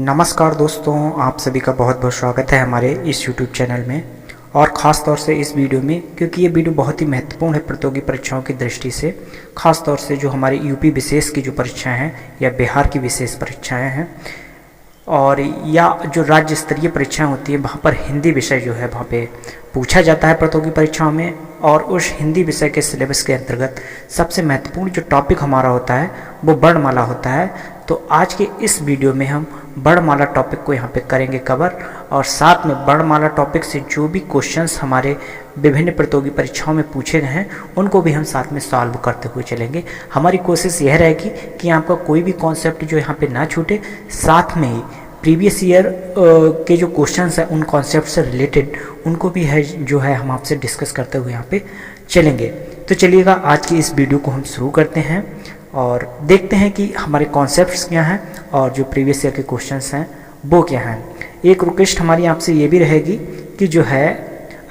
नमस्कार दोस्तों, आप सभी का बहुत बहुत स्वागत है हमारे इस YouTube चैनल में। और ख़ास तौर से इस वीडियो में, क्योंकि ये वीडियो बहुत ही महत्वपूर्ण है प्रतियोगी परीक्षाओं की दृष्टि से, ख़ास तौर से जो हमारी यूपी विशेष की जो परीक्षाएं हैं या बिहार की विशेष परीक्षाएं हैं और या जो राज्य स्तरीय परीक्षाएं होती है, वहाँ पर हिंदी विषय जो है वहाँ पे पूछा जाता है प्रतियोगी परीक्षाओं में। और उस हिंदी विषय के सिलेबस के अंतर्गत सबसे महत्वपूर्ण जो टॉपिक हमारा होता है वो वर्णमाला होता है। तो आज के इस वीडियो में हम वर्णमाला टॉपिक को यहाँ पे करेंगे कवर, और साथ में वर्णमाला टॉपिक से जो भी क्वेश्चंस हमारे विभिन्न प्रतियोगी परीक्षाओं में पूछे गए हैं उनको भी हम साथ में सॉल्व करते हुए चलेंगे। हमारी कोशिश यह रहेगी कि आपका कोई भी कॉन्सेप्ट जो यहाँ पे ना छूटे, साथ में ही प्रीवियस ईयर के जो क्वेश्चंस हैं उन कॉन्सेप्ट से रिलेटेड उनको भी है जो है हम आपसे डिस्कस करते हुए यहाँ पे चलेंगे। तो चलिएगा, आज की इस वीडियो को हम शुरू करते हैं और देखते हैं कि हमारे कॉन्सेप्ट्स क्या हैं और जो प्रीवियस ईयर के क्वेश्चंस हैं वो क्या हैं। एक रिक्वेस्ट हमारी आपसे ये भी रहेगी कि जो है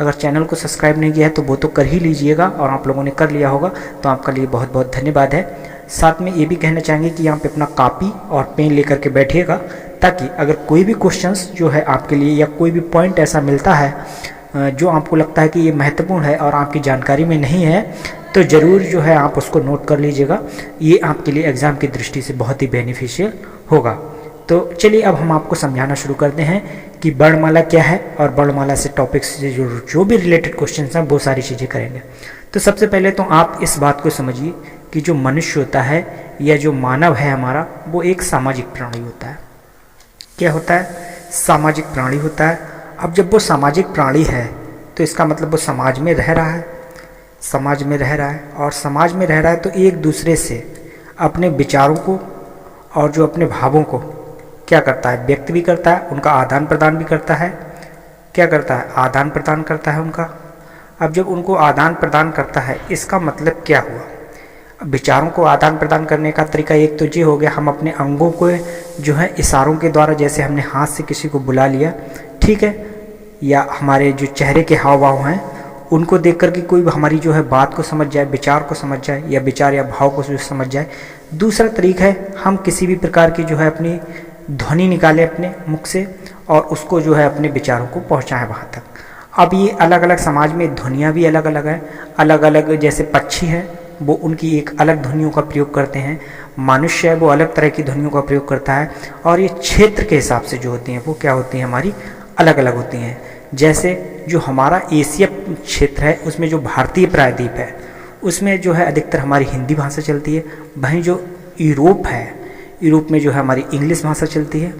अगर चैनल को सब्सक्राइब नहीं किया है तो वो तो कर ही लीजिएगा, और आप लोगों ने कर लिया होगा तो आपका लिए बहुत बहुत धन्यवाद है। साथ में ये भी कहना चाहेंगे कि यहाँ पे अपना कॉपी और पेन लेकर के बैठिएगा, ताकि अगर कोई भी क्वेश्चंस जो है आपके लिए या कोई भी पॉइंट ऐसा मिलता है जो आपको लगता है कि ये महत्वपूर्ण है और आपकी जानकारी में नहीं है, तो ज़रूर जो है आप उसको नोट कर लीजिएगा। ये आपके लिए एग्ज़ाम की दृष्टि से बहुत ही बेनिफिशियल होगा। तो चलिए अब हम आपको समझाना शुरू करते हैं कि वर्णमाला क्या है, और वर्णमाला से टॉपिक से जो भी रिलेटेड क्वेश्चन हैं वो सारी चीज़ें करेंगे। तो सबसे पहले तो आप इस बात को समझिए कि जो मनुष्य होता है या जो मानव है हमारा, वो एक सामाजिक प्राणी होता है। क्या होता है? सामाजिक प्राणी होता है। अब जब वो सामाजिक प्राणी है तो इसका मतलब वो समाज में रह रहा है, समाज में रह रहा है, और समाज में रह रहा है तो एक दूसरे से अपने विचारों को और जो अपने भावों को क्या करता है, व्यक्त भी करता है, उनका आदान प्रदान भी करता है। क्या करता है? आदान प्रदान करता है उनका। अब जब उनको आदान प्रदान करता है, इसका मतलब क्या हुआ? विचारों को आदान प्रदान करने का तरीका एक तो ये हो गया, हम अपने अंगों को जो है इशारों के द्वारा, जैसे हमने हाथ से किसी को बुला लिया, ठीक है, या हमारे जो चेहरे के हाव भाव हैं उनको देख कर के कोई हमारी जो है बात को समझ जाए, विचार को समझ जाए, या विचार या भाव को समझ जाए। दूसरा तरीका है हम किसी भी प्रकार की जो है अपनी ध्वनि निकालें अपने मुख से और उसको जो है अपने विचारों को पहुँचाएँ वहाँ तक। अब ये अलग अलग समाज में ध्वनियाँ भी अलग अलग हैं, अलग अलग, जैसे पक्षी हैं वो उनकी एक अलग ध्वनियों का प्रयोग करते हैं, मनुष्य है वो अलग तरह की ध्वनियों का प्रयोग करता है, और ये क्षेत्र के हिसाब से जो होती हैं वो क्या होती हैं, हमारी अलग अलग होती हैं। जैसे जो हमारा एशिया क्षेत्र है उसमें जो भारतीय प्रायद्वीप है उसमें जो है अधिकतर हमारी हिंदी भाषा चलती है। वहीं जो यूरोप है, यूरोप में जो है हमारी इंग्लिश भाषा चलती है।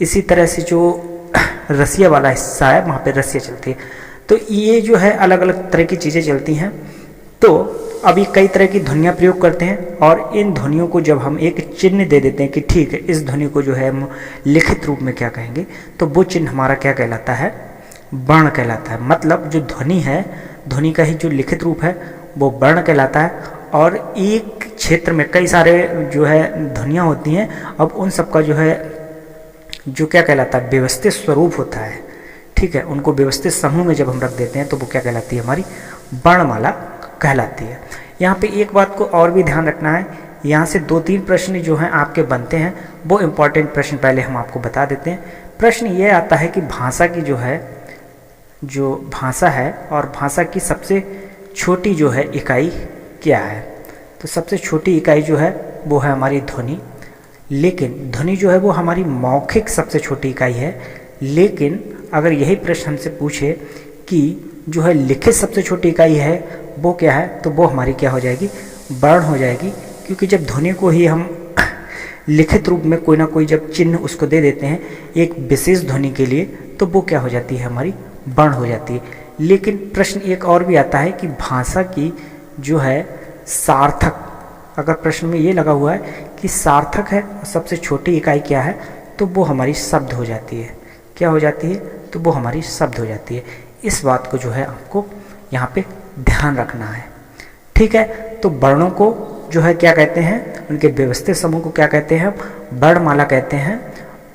इसी तरह से जो रसिया वाला हिस्सा है वहाँ पे रसिया चलती है। तो ये जो है अलग अलग तरह की चीज़ें चलती हैं। तो अभी कई तरह की ध्वनियाँ प्रयोग करते हैं, और इन ध्वनियों को जब हम एक चिन्ह दे देते हैं कि ठीक है इस ध्वनि को जो है हम लिखित रूप में क्या कहेंगे, तो वो चिन्ह हमारा क्या कहलाता है? वर्ण कहलाता है। मतलब जो ध्वनि है, ध्वनि का ही जो लिखित रूप है वो वर्ण कहलाता है। और एक क्षेत्र में कई सारे जो है ध्वनियाँ होती हैं, अब उन सब का जो है जो क्या कहलाता है, व्यवस्थित स्वरूप होता है, ठीक है। उनको व्यवस्थित समूह में जब हम रख देते हैं तो वो क्या कहलाती है, हमारी वर्णमाला कहलाती है। यहाँ पे एक बात को और भी ध्यान रखना है, यहाँ से 2-3 प्रश्न जो हैं आपके बनते हैं, वो इम्पॉर्टेंट प्रश्न पहले हम आपको बता देते हैं। प्रश्न ये आता है कि भाषा की जो है, जो भाषा है और भाषा की सबसे छोटी जो है इकाई क्या है? तो सबसे छोटी इकाई जो है वो है हमारी ध्वनि। लेकिन ध्वनि जो है वो हमारी मौखिक सबसे छोटी इकाई है। लेकिन अगर यही प्रश्न हमसे पूछे कि जो है लिखित सबसे छोटी इकाई है वो क्या है, तो वो हमारी क्या हो जाएगी? वर्ण हो जाएगी। क्योंकि जब ध्वनि को ही हम लिखित रूप में कोई ना कोई जब चिन्ह उसको दे देते हैं एक विशेष ध्वनि के लिए, तो वो क्या हो जाती है, हमारी वर्ण हो जाती है। लेकिन प्रश्न एक और भी आता है कि भाषा की जो है सार्थक, अगर प्रश्न में ये लगा हुआ है कि सार्थक है सबसे छोटी इकाई क्या है, तो वो हमारी शब्द हो जाती है। क्या हो जाती है? तो वो हमारी शब्द हो जाती है। इस बात को जो है आपको यहाँ पे ध्यान रखना है, ठीक है। तो वर्णों को जो है क्या कहते हैं, उनके व्यवस्थित समूह को क्या कहते हैं, वर्णमाला कहते हैं।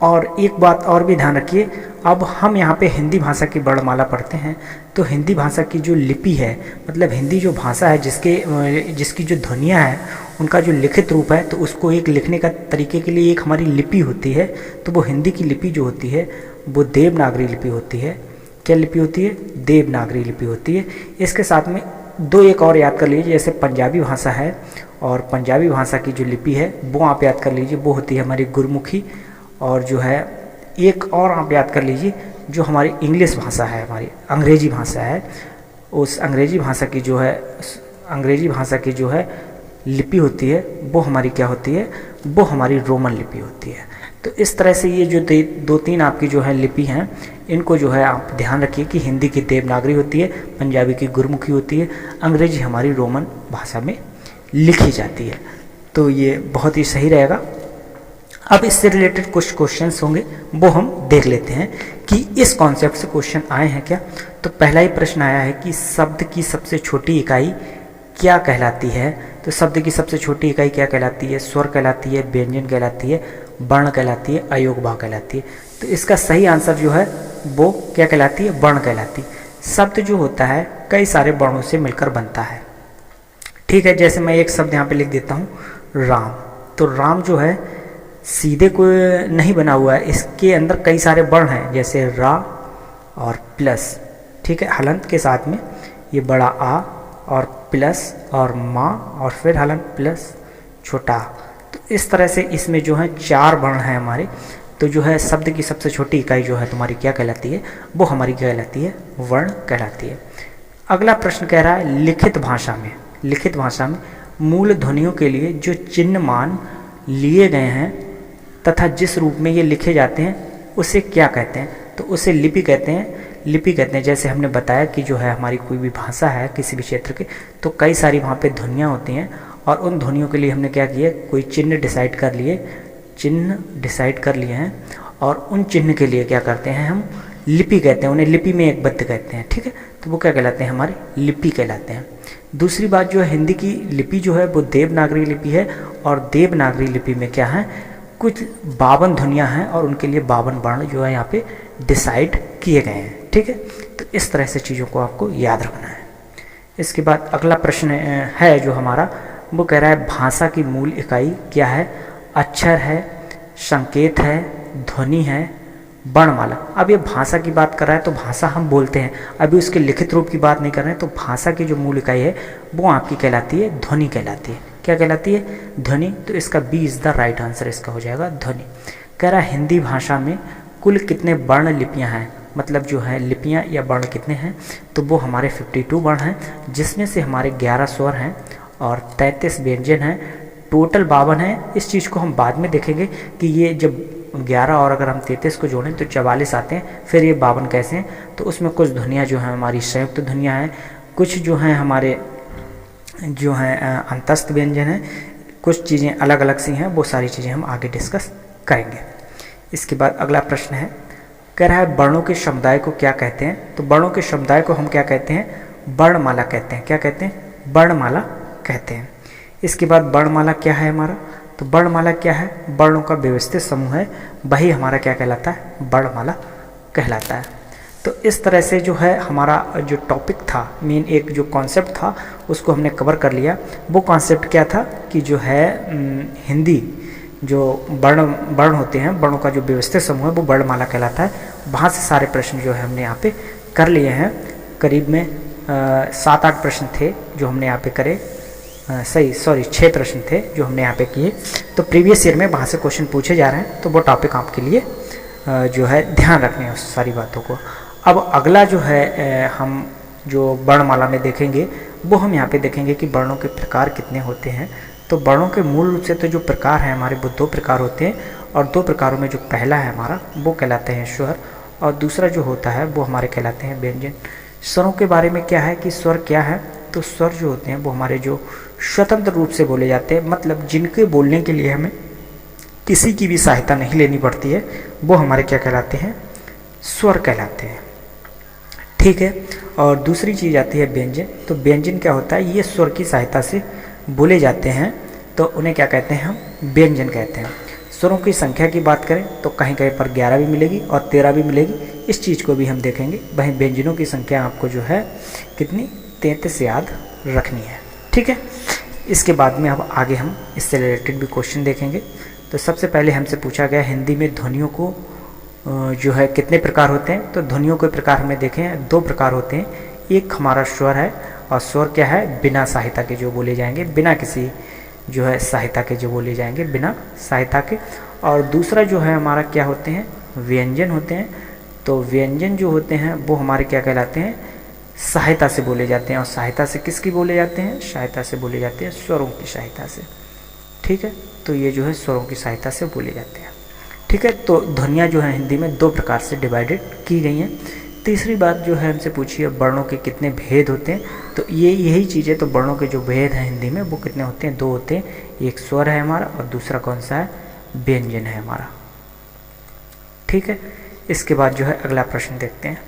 और एक बात और भी ध्यान रखिए, अब हम यहाँ पे हिंदी भाषा की वर्णमाला पढ़ते हैं, तो हिंदी भाषा की जो लिपि है, मतलब हिंदी जो भाषा है जिसकी जो ध्वनियाँ हैं, उनका जो लिखित रूप है, तो उसको एक लिखने का तरीके के लिए एक हमारी लिपि होती है। तो वो हिंदी की लिपि जो होती है वो देवनागरी लिपि होती है। क्या लिपि होती है? देवनागरी लिपि होती है। इसके साथ में दो एक और याद कर लीजिए, जैसे पंजाबी भाषा है, और पंजाबी भाषा की जो लिपि है वो आप याद कर लीजिए, वो होती है हमारी गुरमुखी। और जो है एक और आप याद कर लीजिए, जो हमारी इंग्लिश भाषा है, हमारी अंग्रेजी भाषा है, उस अंग्रेजी भाषा की जो है लिपि होती है वो हमारी क्या होती है? वो हमारी रोमन लिपि होती है। तो इस तरह से ये जो दो तीन आपकी जो है लिपि हैं, इनको जो है आप ध्यान रखिए कि हिंदी की देवनागरी होती है, पंजाबी की गुरमुखी होती है, अंग्रेजी हमारी रोमन भाषा में लिखी जाती है। तो ये बहुत ही सही रहेगा। अब इससे रिलेटेड कुछ क्वेश्चंस होंगे, वो हम देख लेते हैं कि इस कॉन्सेप्ट से क्वेश्चन आए हैं क्या। तो पहला ही प्रश्न आया है कि शब्द की सबसे छोटी इकाई क्या कहलाती है। तो शब्द की सबसे छोटी इकाई क्या कहलाती है? स्वर कहलाती है, व्यंजन कहलाती है, वर्ण कहलाती है, अयोग भाव कहलाती है। तो इसका सही आंसर जो है वो क्या कहलाती है? वर्ण कहलाती है। शब्द जो होता है कई सारे वर्णों से मिलकर बनता है। ठीक है, जैसे मैं एक शब्द यहाँ पे लिख देता हूँ राम। तो राम जो है सीधे कोई नहीं बना हुआ है, इसके अंदर कई सारे वर्ण हैं, जैसे रा और प्लस, ठीक है, हलंत के साथ में ये बड़ा आ और प्लस और माँ और फिर हलंत प्लस छोटा। तो इस तरह से इसमें जो है 4 वर्ण हैं हमारे। तो जो है शब्द की सबसे छोटी इकाई जो है तुम्हारी क्या कहलाती है? वो हमारी क्या कहलाती है? वर्ण कहलाती है। अगला प्रश्न कह रहा है लिखित भाषा में मूल ध्वनियों के लिए जो चिन्ह मान लिए गए हैं तथा जिस रूप में ये लिखे जाते हैं उसे क्या कहते हैं? तो उसे लिपि कहते हैं। जैसे हमने बताया कि जो है हमारी कोई भी भाषा है किसी भी क्षेत्र के, तो कई सारी वहाँ पे ध्वनियाँ होती हैं, और उन ध्वनियों के लिए हमने क्या किया? कोई चिन्ह डिसाइड कर लिए हैं, और उन चिन्ह के लिए क्या करते हैं? हम लिपि कहते हैं, उन्हें लिपि में एक बद्ध कहते हैं। ठीक है, तो वो क्या कहलाते हैं? हमारे लिपि कहलाते हैं। दूसरी बात जो है, हिंदी की लिपि जो है वो देवनागरी लिपि है, और देवनागरी लिपि में क्या है? कुछ 52 ध्वनियाँ हैं, और उनके लिए 52 वर्ण जो है यहाँ पे डिसाइड किए गए हैं। ठीक है, तो इस तरह से चीज़ों को आपको याद रखना है। इसके बाद अगला प्रश्न है जो हमारा, वो कह रहा है भाषा की मूल इकाई क्या है? अक्षर है, संकेत है, ध्वनि है, वर्णमाला। अब ये भाषा की बात कर रहा है, तो भाषा हम बोलते हैं, अभी उसके लिखित रूप की बात नहीं कर रहे हैं। तो भाषा की जो मूल इकाई है वो आपकी कहलाती है ध्वनि कहलाती है। क्या कहलाती है? ध्वनि। तो इसका B is the right answer, इसका हो जाएगा ध्वनि। कह रहा है हिंदी भाषा में कुल कितने वर्ण लिपियाँ हैं? मतलब जो है लिपियाँ या वर्ण कितने हैं? तो वो हमारे 52 वर्ण हैं, जिसमें से हमारे 11 स्वर हैं और 33 व्यंजन हैं। टोटल 52 है। इस चीज़ को हम बाद में देखेंगे कि ये जब 11 और अगर हम 33 को जोड़ें तो 44 आते हैं, फिर ये 52 कैसे हैं? तो उसमें कुछ ध्वनियाँ जो हैं हमारी संयुक्त ध्वनियाँ हैं, कुछ जो हैं हमारे जो हैं अंतस्थ व्यंजन हैं, कुछ चीज़ें अलग अलग सी हैं, वो सारी चीज़ें हम आगे डिस्कस करेंगे। इसके बाद अगला प्रश्न है, कह रहा है वर्णों के समुदाय को क्या कहते हैं? तो वर्णों के समुदाय को हम क्या कहते हैं? वर्णमाला कहते हैं। क्या कहते हैं? वर्णमाला कहते हैं। इसके बाद वर्णमाला क्या है हमारा? तो वर्णमाला क्या है? वर्णों का व्यवस्थित समूह है, वही हमारा क्या कहलाता है? वर्णमाला कहलाता है। तो इस तरह से जो है हमारा जो टॉपिक था, मेन एक जो कॉन्सेप्ट था, उसको हमने कवर कर लिया। वो कॉन्सेप्ट क्या था कि जो है हिंदी जो वर्ण होते हैं, वर्णों का जो व्यवस्थित समूह है वो वर्णमाला कहलाता है। वहाँ से सारे प्रश्न जो है हमने यहाँ पे कर लिए हैं। करीब में 7-8 प्रश्न थे जो हमने यहाँ पे करे, 6 प्रश्न थे जो हमने यहाँ पे किए। तो प्रीवियस ईयर में वहाँ से क्वेश्चन पूछे जा रहे हैं, तो वो टॉपिक आपके लिए जो है ध्यान रखने हैं उस सारी बातों को। अब अगला जो है हम जो वर्णमाला में देखेंगे, वो हम यहाँ पे देखेंगे कि वर्णों के प्रकार कितने होते हैं। तो वर्णों के मूल रूप से तो जो प्रकार हैं हमारे, वो 2 प्रकार होते हैं, और 2 प्रकारों में जो पहला है हमारा वो कहलाते हैं स्वर, और दूसरा जो होता है वो हमारे कहलाते हैं व्यंजन। स्वरों के बारे में क्या है कि स्वर क्या है? तो स्वर जो होते हैं वो हमारे जो स्वतंत्र रूप से बोले जाते हैं, मतलब जिनके बोलने के लिए हमें किसी की भी सहायता नहीं लेनी पड़ती है, वो हमारे क्या कहलाते हैं? स्वर कहलाते हैं। ठीक है, और दूसरी चीज़ आती है व्यंजन। तो व्यंजन क्या होता है? ये स्वर की सहायता से बोले जाते हैं, तो उन्हें क्या कहते हैं? हम व्यंजन कहते हैं। स्वरों की संख्या की बात करें तो कहीं कहीं पर 11 भी मिलेगी और 13 भी मिलेगी, इस चीज़ को भी हम देखेंगे। वहीं व्यंजनों की संख्या आपको जो है कितनी 33 याद रखनी है, ठीक है। इसके बाद में अब आगे हम इससे रिलेटेड भी क्वेश्चन देखेंगे। तो सबसे पहले हमसे पूछा गया हिंदी में ध्वनियों को जो है कितने प्रकार होते हैं। तो ध्वनियों के प्रकार हमें देखें 2 प्रकार होते हैं। एक हमारा स्वर है, और स्वर क्या है, बिना सहायता के जो बोले जाएंगे, बिना किसी जो है सहायता के जो बोले जाएंगे, बिना सहायता के। और दूसरा जो है हमारा क्या होते हैं, व्यंजन होते हैं। तो व्यंजन जो होते हैं वो हमारे क्या कहलाते हैं, सहायता से बोले जाते हैं। और सहायता से किसकी बोले जाते हैं, सहायता से बोले जाते हैं स्वरों की सहायता से, ठीक है। तो ये जो है स्वरों की सहायता से बोले जाते हैं, ठीक है। तो ध्वनियाँ जो है हिंदी में 2 प्रकार से डिवाइडेड की गई हैं। तीसरी बात जो है हमसे पूछी है वर्णों के कितने भेद होते हैं। तो ये यही चीज़ है। तो वर्णों के जो भेद हैं हिंदी में वो कितने होते हैं, 2 होते हैं। एक स्वर है हमारा और दूसरा कौन सा है, व्यंजन है हमारा, ठीक है। इसके बाद जो है अगला प्रश्न देखते हैं।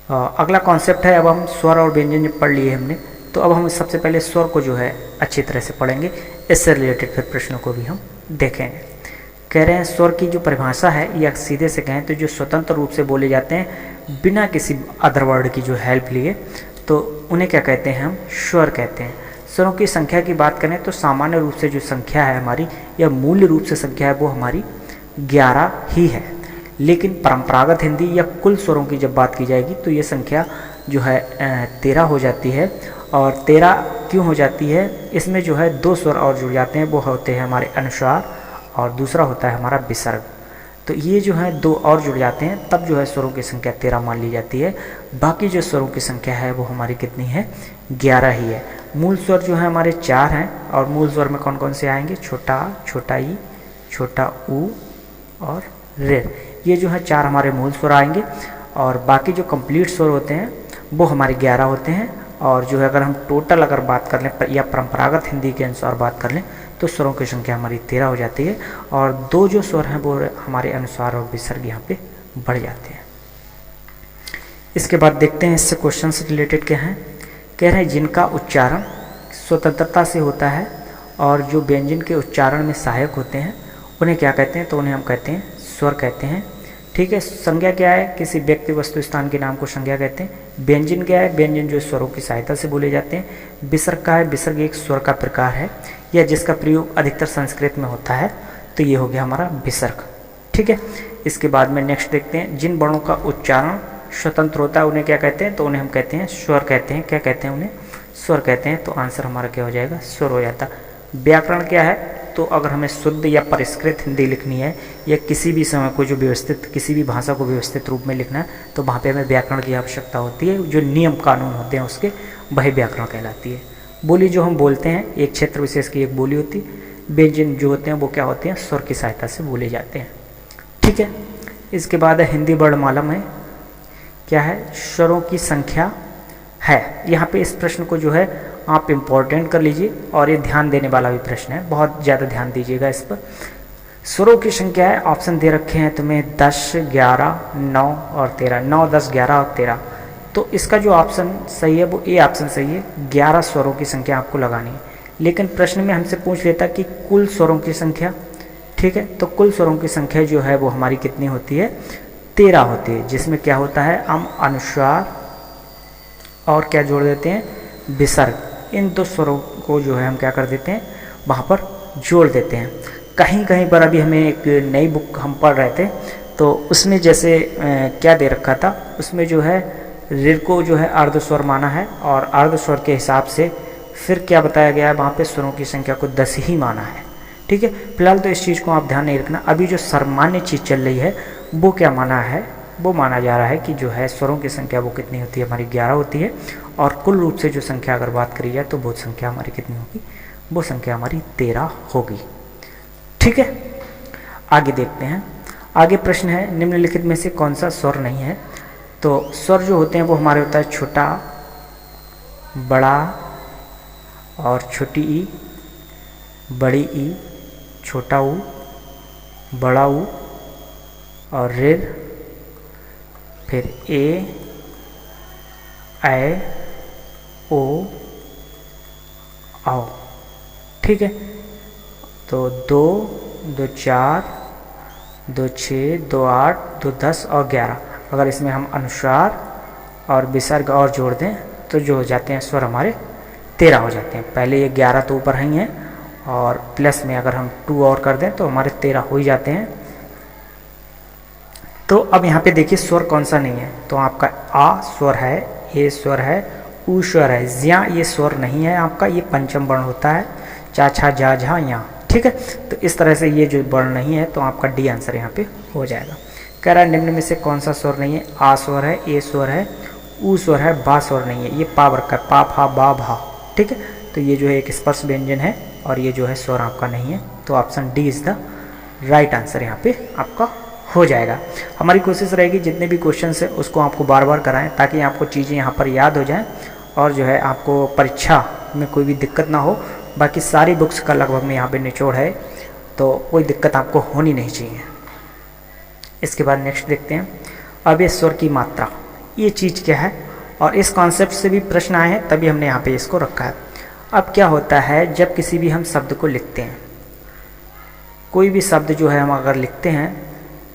अगला कॉन्सेप्ट है, अब हम स्वर और व्यंजन पढ़ लिए हमने, तो अब हम सबसे पहले स्वर को जो है अच्छी तरह से पढ़ेंगे। इससे रिलेटेड फिर प्रश्नों को भी हम देखेंगे। कह रहे हैं स्वर की जो परिभाषा है, या सीधे से कहें तो जो स्वतंत्र रूप से बोले जाते हैं बिना किसी अदर वर्ड की जो हेल्प लिए, तो उन्हें क्या कहते हैं, हम स्वर कहते हैं। स्वरों की संख्या की बात करें तो सामान्य रूप से जो संख्या है हमारी, या मूल्य रूप से संख्या है, वो हमारी 11 ही है। लेकिन परंपरागत हिंदी या कुल स्वरों की जब बात की जाएगी तो ये संख्या जो है 13 हो जाती है। और 13 क्यों हो जाती है, इसमें जो है 2 स्वर और जुड़ जाते हैं, वो होते हैं हमारे अनुस्वार और दूसरा होता है हमारा विसर्ग। तो ये जो है 2 और जुड़ जाते हैं, तब जो है स्वरों की संख्या 13 मान ली जाती है। बाकी जो स्वरों की संख्या है वो हमारी कितनी है, 11 ही है। मूल स्वर जो है हमारे 4 हैं, और मूल स्वर में कौन कौन से आएंगे, छोटा, छोटा ई, छोटा ऊ और रे। ये जो है 4 हमारे मूल स्वर आएंगे। और बाकी जो कंप्लीट स्वर होते हैं वो हमारे 11 होते हैं। और जो है अगर हम टोटल अगर बात कर लें या परंपरागत हिंदी के अनुसार बात कर लें तो स्वरों की संख्या हमारी 13 हो जाती है। और 2 जो स्वर हैं वो हमारे अनुस्वार और विसर्ग यहाँ पे बढ़ जाते हैं। इसके बाद देखते हैं इससे क्वेश्चन से रिलेटेड क्या है। कह रहे हैं जिनका उच्चारण स्वतंत्रता से होता है और जो व्यंजन के उच्चारण में सहायक होते हैं उन्हें क्या कहते हैं, तो उन्हें हम कहते हैं स्वर कहते हैं, ठीक है। संज्ञा क्या है, किसी व्यक्ति वस्तु स्थान के नाम को संज्ञा कहते हैं। व्यंजन क्या है, व्यंजन जो स्वरों की सहायता से बोले जाते हैं। विसर्ग का है, विसर्ग एक स्वर का प्रकार है या जिसका प्रयोग अधिकतर संस्कृत में होता है, तो ये हो गया हमारा विसर्ग, ठीक है। इसके बाद में नेक्स्ट देखते हैं जिन वर्णों का उच्चारण स्वतंत्र होता है उन्हें क्या कहते हैं, तो उन्हें हम कहते हैं स्वर कहते हैं। क्या कहते हैं, उन्हें स्वर कहते हैं। तो आंसर हमारा क्या हो जाएगा, स्वर हो जाता। व्याकरण क्या है, तो अगर हमें शुद्ध या परिष्कृत हिंदी लिखनी है या किसी भी समय को जो व्यवस्थित, किसी भी भाषा को व्यवस्थित रूप में लिखना है, तो वहाँ पे हमें व्याकरण की आवश्यकता होती है। जो नियम कानून होते हैं उसके, वही व्याकरण कहलाती है। बोली जो हम बोलते हैं, एक क्षेत्र विशेष की एक बोली होती है। व्यंजन जो होते हैं वो क्या होते हैं, स्वर की सहायता से बोले जाते हैं, ठीक है। इसके बाद हिंदी वर्णमाला में क्या है, स्वरों की संख्या है। यहाँ पे इस प्रश्न को जो है आप इम्पोर्टेंट कर लीजिए, और ये ध्यान देने वाला भी प्रश्न है, बहुत ज़्यादा ध्यान दीजिएगा इस पर। स्वरों की संख्या है, ऑप्शन दे रखे हैं तुम्हें 10, 11, 9 और 13। 9, 10, 11 और 13। तो इसका जो ऑप्शन सही है वो ए ऑप्शन सही है। 11 स्वरों की संख्या आपको लगानी है। लेकिन प्रश्न में हमसे पूछ लेता कि कुल स्वरों की संख्या, ठीक है। तो कुल स्वरों की संख्या जो है वो हमारी कितनी होती है, 13 होती है। जिसमें क्या होता है, हम अनुस्वार और क्या जोड़ देते हैं, विसर्ग। इन 2 स्वरों को जो है हम क्या कर देते हैं, वहाँ पर जोड़ देते हैं। कहीं कहीं पर अभी हमें एक नई बुक हम पढ़ रहे थे, तो उसमें जैसे क्या दे रखा था, उसमें जो है ऋ को जो है अर्ध स्वर माना है, और अर्ध स्वर के हिसाब से फिर क्या बताया गया है, वहाँ पे स्वरों की संख्या को 10 ही माना है, ठीक है। फिलहाल तो इस चीज़ को आप ध्यान नहीं रखना। अभी जो सामान्य चीज़ चल रही है वो क्या माना है, वो माना जा रहा है कि जो है स्वरों की संख्या वो कितनी होती है, हमारी 11 होती है। और कुल रूप से जो संख्या अगर बात करी जाए तो वो संख्या हमारी कितनी होगी, वो संख्या हमारी 13 होगी, ठीक है। आगे देखते हैं। आगे प्रश्न है निम्नलिखित में से कौन सा स्वर नहीं है। तो स्वर जो होते हैं वो हमारे होता है छोटा, बड़ा और छोटी ई, बड़ी ई, छोटा ऊ, बड़ा ऊ और ऋ, फिर ए, ऐ, ओ, औ, ठीक है। तो 2, 2 4, 2 6, 2 8, 2 10 और 11। अगर इसमें हम अनुस्वार और विसर्ग और जोड़ दें तो जो हो जाते हैं स्वर हमारे 13 हो जाते हैं। पहले ये 11 तो ऊपर ही हैं और प्लस में अगर हम 2 और कर दें तो हमारे 13 हो ही जाते हैं। तो अब यहाँ पे देखिए स्वर कौन सा नहीं है, तो आपका आ स्वर है, ए स्वर है, ऊ स्वर है, ज्या ये स्वर नहीं है आपका, ये पंचम वर्ण होता है, चा छा जा झा या। ठीक है, तो इस तरह से ये जो वर्ण नहीं है तो आपका डी आंसर यहाँ पे हो जाएगा। कह रहा है निम्न में से कौन सा स्वर नहीं है, आ स्वर है, ए स्वर है, ऊ स्वर है, बा स्वर नहीं है, ये पा वर्ग का पा फा बा भा। ठीक है, तो ये जो है एक स्पर्श व्यंजन है और ये जो है स्वर आपका नहीं है, तो option D is the right answer यहाँ पे आपका हो जाएगा। हमारी कोशिश रहेगी जितने भी क्वेश्चन है उसको आपको बार बार कराएं ताकि आपको चीज़ें यहाँ पर याद हो जाएं और जो है आपको परीक्षा में कोई भी दिक्कत ना हो। बाकी सारी बुक्स का लगभग में यहाँ पे निचोड़ है, तो कोई दिक्कत आपको होनी नहीं चाहिए। इसके बाद नेक्स्ट देखते हैं, अब ये स्वर की मात्रा, ये चीज़ क्या है, और इस कॉन्सेप्ट से भी प्रश्न आए हैं तभी हमने यहाँ पे इसको रखा है। अब क्या होता है जब किसी भी हम शब्द को लिखते हैं, कोई भी शब्द जो है हम अगर लिखते हैं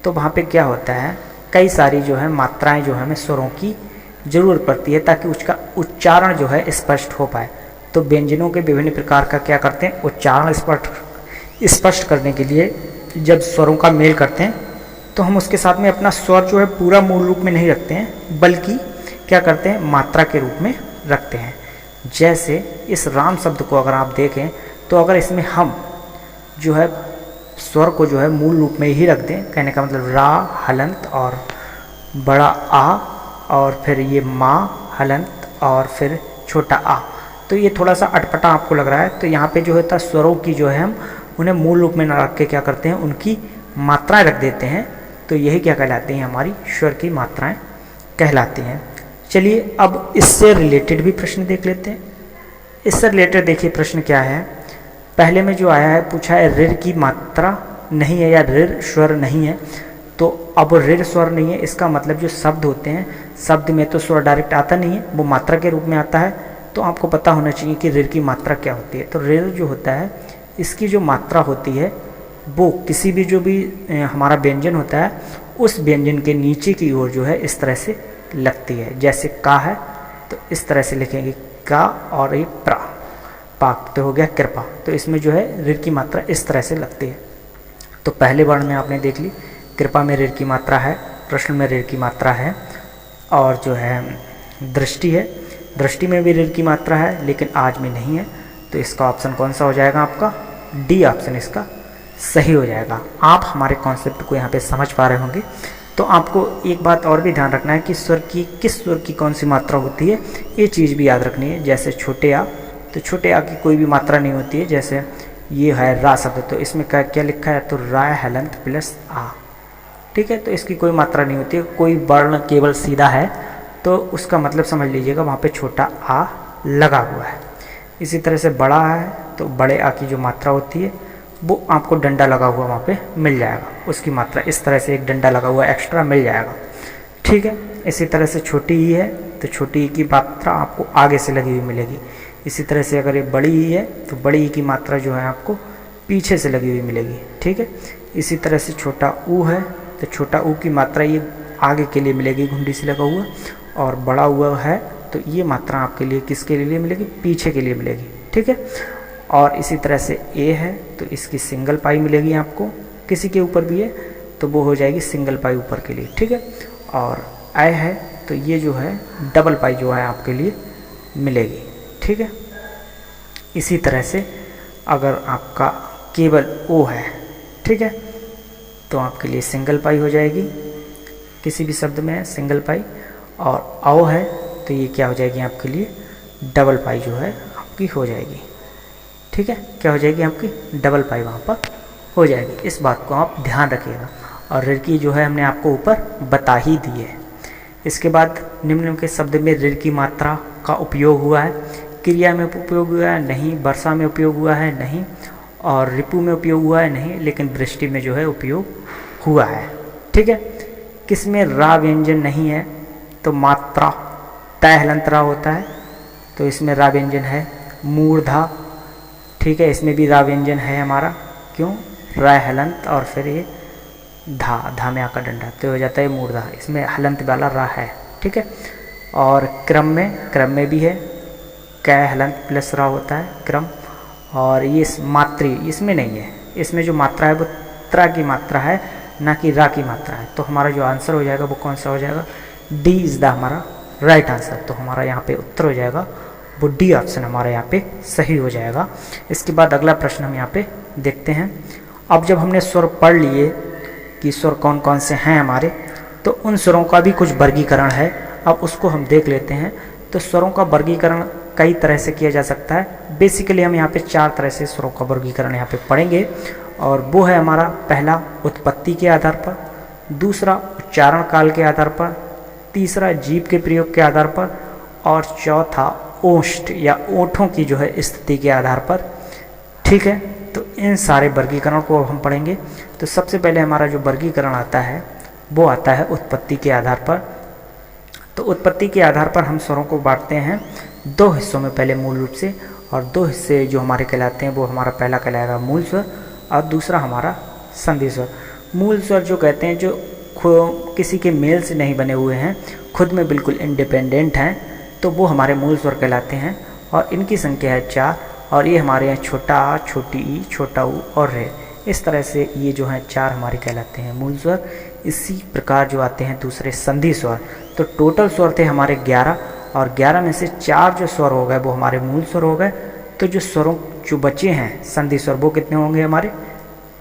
तो वहाँ पे क्या होता है, कई सारी जो है मात्राएं जो है हमें स्वरों की ज़रूरत पड़ती है ताकि उसका उच्चारण जो है स्पष्ट हो पाए। तो व्यंजनों के विभिन्न प्रकार का क्या करते हैं, उच्चारण स्पष्ट करने के लिए जब स्वरों का मेल करते हैं तो हम उसके साथ में अपना स्वर जो है पूरा मूल रूप में नहीं रखते हैं, बल्कि क्या करते हैं मात्रा के रूप में रखते हैं। जैसे इस राम शब्द को अगर आप देखें तो अगर इसमें हम जो है स्वर को जो है मूल रूप में ही रख दें, कहने का मतलब रा हलंत और बड़ा आ और फिर ये माँ हलंत और फिर छोटा आ, तो ये थोड़ा सा अटपटा आपको लग रहा है। तो यहाँ पे जो होता है स्वरों की जो है हम उन्हें मूल रूप में न रख के क्या करते हैं, उनकी मात्राएं रख देते हैं, तो यही क्या कहलाती हैं, हमारी स्वर की मात्राएं कहलाती हैं। चलिए अब इससे रिलेटेड भी प्रश्न देख लेते हैं। इससे रिलेटेड देखिए प्रश्न क्या है, पहले में जो आया है पूछा है ऋ की मात्रा नहीं है या ऋ स्वर नहीं है। तो अब ऋ स्वर नहीं है, इसका मतलब जो शब्द होते हैं, शब्द में तो स्वर डायरेक्ट आता नहीं है, वो मात्रा के रूप में आता है। तो आपको पता होना चाहिए कि ऋ की मात्रा क्या होती है। तो ऋ जो होता है इसकी जो मात्रा होती है वो किसी भी जो भी हमारा व्यंजन होता है उस व्यंजन के नीचे की ओर जो है इस तरह से लगती है। जैसे का है तो इस तरह से लिखेंगे का, और ये प्रा, पाक तो हो गया कृपा। तो इसमें जो है ऋ की मात्रा इस तरह से लगती है। तो पहले वर्ण में आपने देख ली कृपा में ऋ की मात्रा है, प्रश्न में ऋ की मात्रा है, और जो है दृष्टि है, दृष्टि में भी ऋ की मात्रा है लेकिन आज में नहीं है। तो इसका ऑप्शन कौन सा हो जाएगा, आपका डी ऑप्शन इसका सही हो जाएगा। आप हमारे कॉन्सेप्ट को यहाँ पे समझ पा रहे होंगे। तो आपको एक बात और भी ध्यान रखना है कि स्वर की किस स्वर की कौन सी मात्रा होती है, ये चीज़ भी याद रखनी है। जैसे छोटे आ, तो छोटे आ की कोई भी मात्रा नहीं होती है। जैसे ये है रा शब्द, तो इसमें क्या क्या लिखा है, तो रा हलंत प्लस आ। ठीक है, तो इसकी कोई मात्रा नहीं होती है, कोई वर्ण केवल सीधा है तो उसका मतलब समझ लीजिएगा वहाँ पे छोटा आ लगा हुआ है। इसी तरह से बड़ा है तो बड़े आ की जो मात्रा होती है वो आपको डंडा लगा हुआ वहाँ पे मिल जाएगा, उसकी मात्रा इस तरह से एक डंडा लगा हुआ एक्स्ट्रा मिल जाएगा। ठीक है, इसी तरह से छोटी ई है तो छोटी ई की मात्रा आपको आगे से लगी हुई मिलेगी। इसी तरह से अगर ये बड़ी ई है तो बड़ी ई की मात्रा जो है आपको पीछे से लगी हुई मिलेगी। ठीक है, इसी तरह से छोटा ऊ है तो छोटा ऊ की मात्रा ये आगे के लिए मिलेगी, घुंडी से लगा हुआ, और बड़ा हुआ है तो ये मात्रा आपके लिए किसके लिए मिलेगी, पीछे के लिए मिलेगी। ठीक है, और इसी तरह से ए है तो इसकी सिंगल पाई मिलेगी आपको, किसी के ऊपर भी है तो वो हो जाएगी सिंगल पाई ऊपर के लिए। ठीक है, और ए है तो ये जो है डबल पाई जो है आपके लिए मिलेगी। ठीक है, इसी तरह से अगर आपका केवल ओ है, ठीक है, तो आपके लिए सिंगल पाई हो जाएगी, किसी भी शब्द में है सिंगल पाई, और आओ है तो ये क्या हो जाएगी आपके लिए डबल पाई जो है आपकी हो जाएगी। ठीक है, क्या हो जाएगी आपकी डबल पाई वहाँ पर हो जाएगी। इस बात को आप ध्यान रखिएगा, और ऋ की जो है हमने आपको ऊपर बता ही दी है। इसके बाद निम्न के शब्द में ऋ की मात्रा का उपयोग हुआ है, क्रिया में उपयोग हुआ है नहीं, वर्षा में उपयोग हुआ है नहीं, और रिपु में उपयोग हुआ है नहीं, लेकिन वृष्टि में जो है उपयोग हुआ है। ठीक है, किसमें रा व्यंजन नहीं है, तो मात्रा तय हलंतरा होता है तो इसमें रा व्यंजन है। मूर्धा, ठीक है, इसमें भी रा व्यंजन है हमारा, क्यों, रा हलंत और फिर ये धा में आकर डंडा, तो हो जाता है मूर्धा, इसमें हलंत वाला रा है, ठीक है। और क्रम में भी है, कै हलंत प्लस रा होता है क्रम। और ये मात्री इसमें नहीं है, इसमें जो मात्रा है वो त्रा की मात्रा है, ना कि रा की मात्रा है। तो हमारा जो आंसर हो जाएगा वो कौन सा हो जाएगा, डी इज़ द हमारा राइट आंसर। तो हमारा यहाँ पे उत्तर हो जाएगा वो डी ऑप्शन हमारा यहाँ पे सही हो जाएगा। इसके बाद अगला प्रश्न हम यहाँ पे देखते हैं। अब जब हमने स्वर पढ़ लिए कि स्वर कौन कौन से हैं हमारे, तो उन स्वरों का भी कुछ वर्गीकरण है, अब उसको हम देख लेते हैं। तो स्वरों का वर्गीकरण कई तरह से किया जा सकता है। बेसिकली हम यहाँ पे 4 तरह से स्वरों का वर्गीकरण यहाँ पे पढ़ेंगे, और वो है हमारा पहला उत्पत्ति के आधार पर, दूसरा उच्चारण काल के आधार पर, तीसरा जीभ के प्रयोग के आधार पर, और चौथा ओष्ठ या ओठों की जो है स्थिति के आधार पर, ठीक है। तो इन सारे वर्गीकरण को हम पढ़ेंगे। तो सबसे पहले हमारा जो वर्गीकरण आता है वो आता है उत्पत्ति के आधार पर। तो उत्पत्ति के आधार पर हम स्वरों को बांटते हैं 2 हिस्सों में पहले मूल रूप से, और 2 हिस्से जो हमारे कहलाते हैं वो हमारा पहला कहलाएगा मूल स्वर और दूसरा हमारा संधि स्वर। मूल स्वर जो कहते हैं जो किसी के मेल से नहीं बने हुए हैं, खुद में बिल्कुल इंडिपेंडेंट हैं, तो वो हमारे मूल स्वर कहलाते हैं, और इनकी संख्या है 4। और ये हमारे यहाँ छोटा आ, छोटी ई, छोटा ऊ और रे, इस तरह से ये जो हैं 4 हमारे कहलाते हैं मूल स्वर। इसी प्रकार जो आते हैं दूसरे संधि स्वर, तो टोटल स्वर थे हमारे 11, और 11 में से 4 जो स्वर हो गए वो हमारे मूल स्वर हो गए। तो जो स्वरों जो बचे हैं संधि स्वर वो कितने होंगे हमारे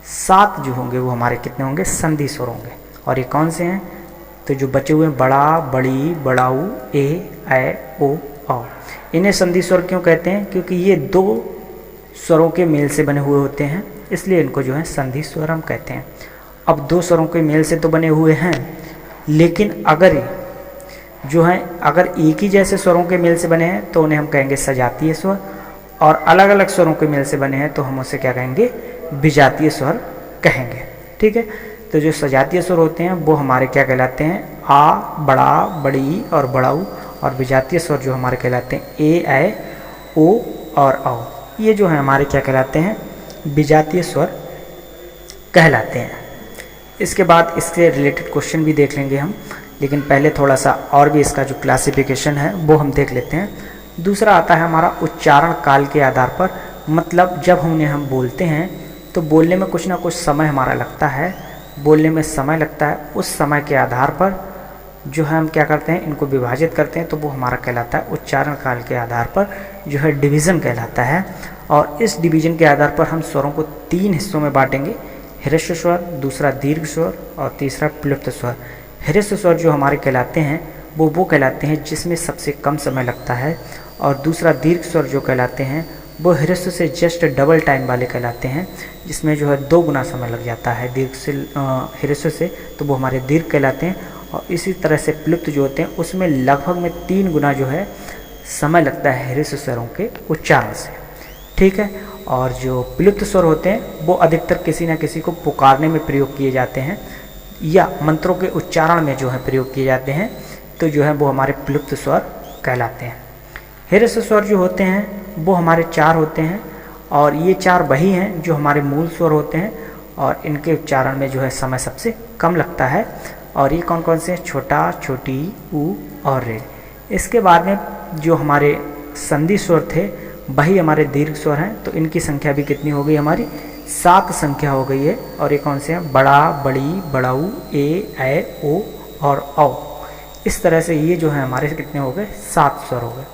7 जो होंगे वो हमारे कितने होंगे संधि स्वर होंगे। और ये कौन से हैं, तो जो बचे हुए हैं बड़ा, बड़ी, बड़ाऊ, ए, ओ, औ, इन्हें संधि स्वर क्यों कहते हैं, क्योंकि ये 2 स्वरों के मेल से बने हुए होते हैं, इसलिए इनको जो है संधि स्वर हम कहते हैं। अब 2 स्वरों के मेल से तो बने हुए हैं, लेकिन अगर जो है अगर एक ही जैसे स्वरों के मेल से बने हैं तो उन्हें हम कहेंगे सजातीय स्वर, और अलग अलग स्वरों के मेल से बने हैं तो हम उसे क्या कहेंगे, विजातीय स्वर कहेंगे, ठीक है। तो जो सजातीय स्वर होते हैं वो हमारे क्या कहलाते हैं, आ, बड़ा, बड़ी और बड़ाऊ, और विजातीय स्वर जो हमारे कहलाते हैं ए, ओ और औ। ये जो है हमारे क्या कहलाते हैं, विजातीय स्वर कहलाते हैं। इसके बाद इससे रिलेटेड क्वेश्चन भी देख लेंगे हम, लेकिन पहले थोड़ा सा और भी इसका जो क्लासिफिकेशन है वो हम देख लेते हैं। दूसरा आता है हमारा उच्चारण काल के आधार पर, मतलब जब हम बोलते हैं तो बोलने में कुछ ना कुछ समय हमारा लगता है, बोलने में समय लगता है, उस समय के आधार पर जो है हम क्या करते हैं, इनको विभाजित करते हैं, तो वो हमारा कहलाता है उच्चारण काल के आधार पर जो है डिवीज़न कहलाता है। और इस डिवीज़न के आधार पर हम स्वरों को 3 हिस्सों में बांटेंगे, ह्रस्व स्वर, दूसरा दीर्घ स्वर और तीसरा प्लुप्त स्वर। ह्रस्व स्वर जो हमारे कहलाते हैं वो कहलाते हैं जिसमें सबसे कम समय लगता है, और दूसरा दीर्घ स्वर जो कहलाते हैं वो ह्रस्व से जस्ट डबल टाइम वाले कहलाते हैं, जिसमें जो है 2 गुना समय लग जाता है दीर्घ से ह्रस्व से, तो वो हमारे दीर्घ कहलाते हैं। और इसी तरह से प्लुप्त जो होते हैं उसमें लगभग में 3 गुना जो है समय लगता है ह्रस्व स्वरों के उच्चारण से, ठीक है। और जो प्लुप्त स्वर होते हैं वो अधिकतर किसी न किसी को पुकारने में प्रयोग किए जाते हैं, या मंत्रों के उच्चारण में जो है प्रयोग किए जाते हैं, तो जो है वो हमारे प्लुप्त स्वर कहलाते हैं। ह्रस्व स्वर जो होते हैं वो हमारे 4 होते हैं, और ये 4 वही हैं जो हमारे मूल स्वर होते हैं, और इनके उच्चारण में जो है समय सबसे कम लगता है। और ये कौन कौन से हैं, छोटा, छोटी, ऊ और रे। इसके बाद में जो हमारे संधि स्वर थे वही हमारे दीर्घ स्वर हैं, तो इनकी संख्या भी कितनी हो गई हमारी 7 संख्या हो गई है। और ये कौन से हैं, बड़ा, बड़ी, बड़ाऊ, ए, ओ और औ। इस तरह से ये जो है हमारे कितने हो गए 7 स्वर हो गए।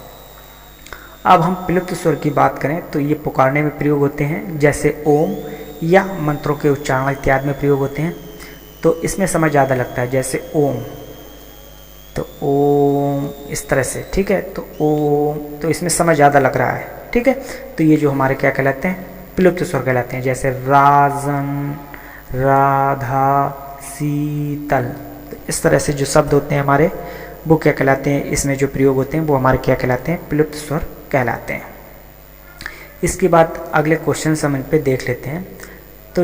अब हम प्लुप्त स्वर की बात करें तो ये पुकारने में प्रयोग होते हैं, जैसे ओम, या मंत्रों के उच्चारण इत्यादि में प्रयोग होते हैं, तो इसमें समय ज़्यादा लगता है, जैसे ओम, तो ओम इस तरह से, ठीक है। तो ओम, तो इसमें समय ज़्यादा लग रहा है, ठीक है। तो ये जो हमारे क्या कहलाते हैं, प्लुप्त स्वर कहलाते हैं, जैसे राजन, राधा, शीतल। तो इस तरह से जो शब्द होते हैं हमारे वो क्या कहलाते हैं, इसमें जो प्रयोग होते हैं वो हमारे क्या कहलाते हैं, प्लुप्त स्वर कहलाते हैं। इसके बाद अगले क्वेश्चन हम इन पे देख लेते हैं। तो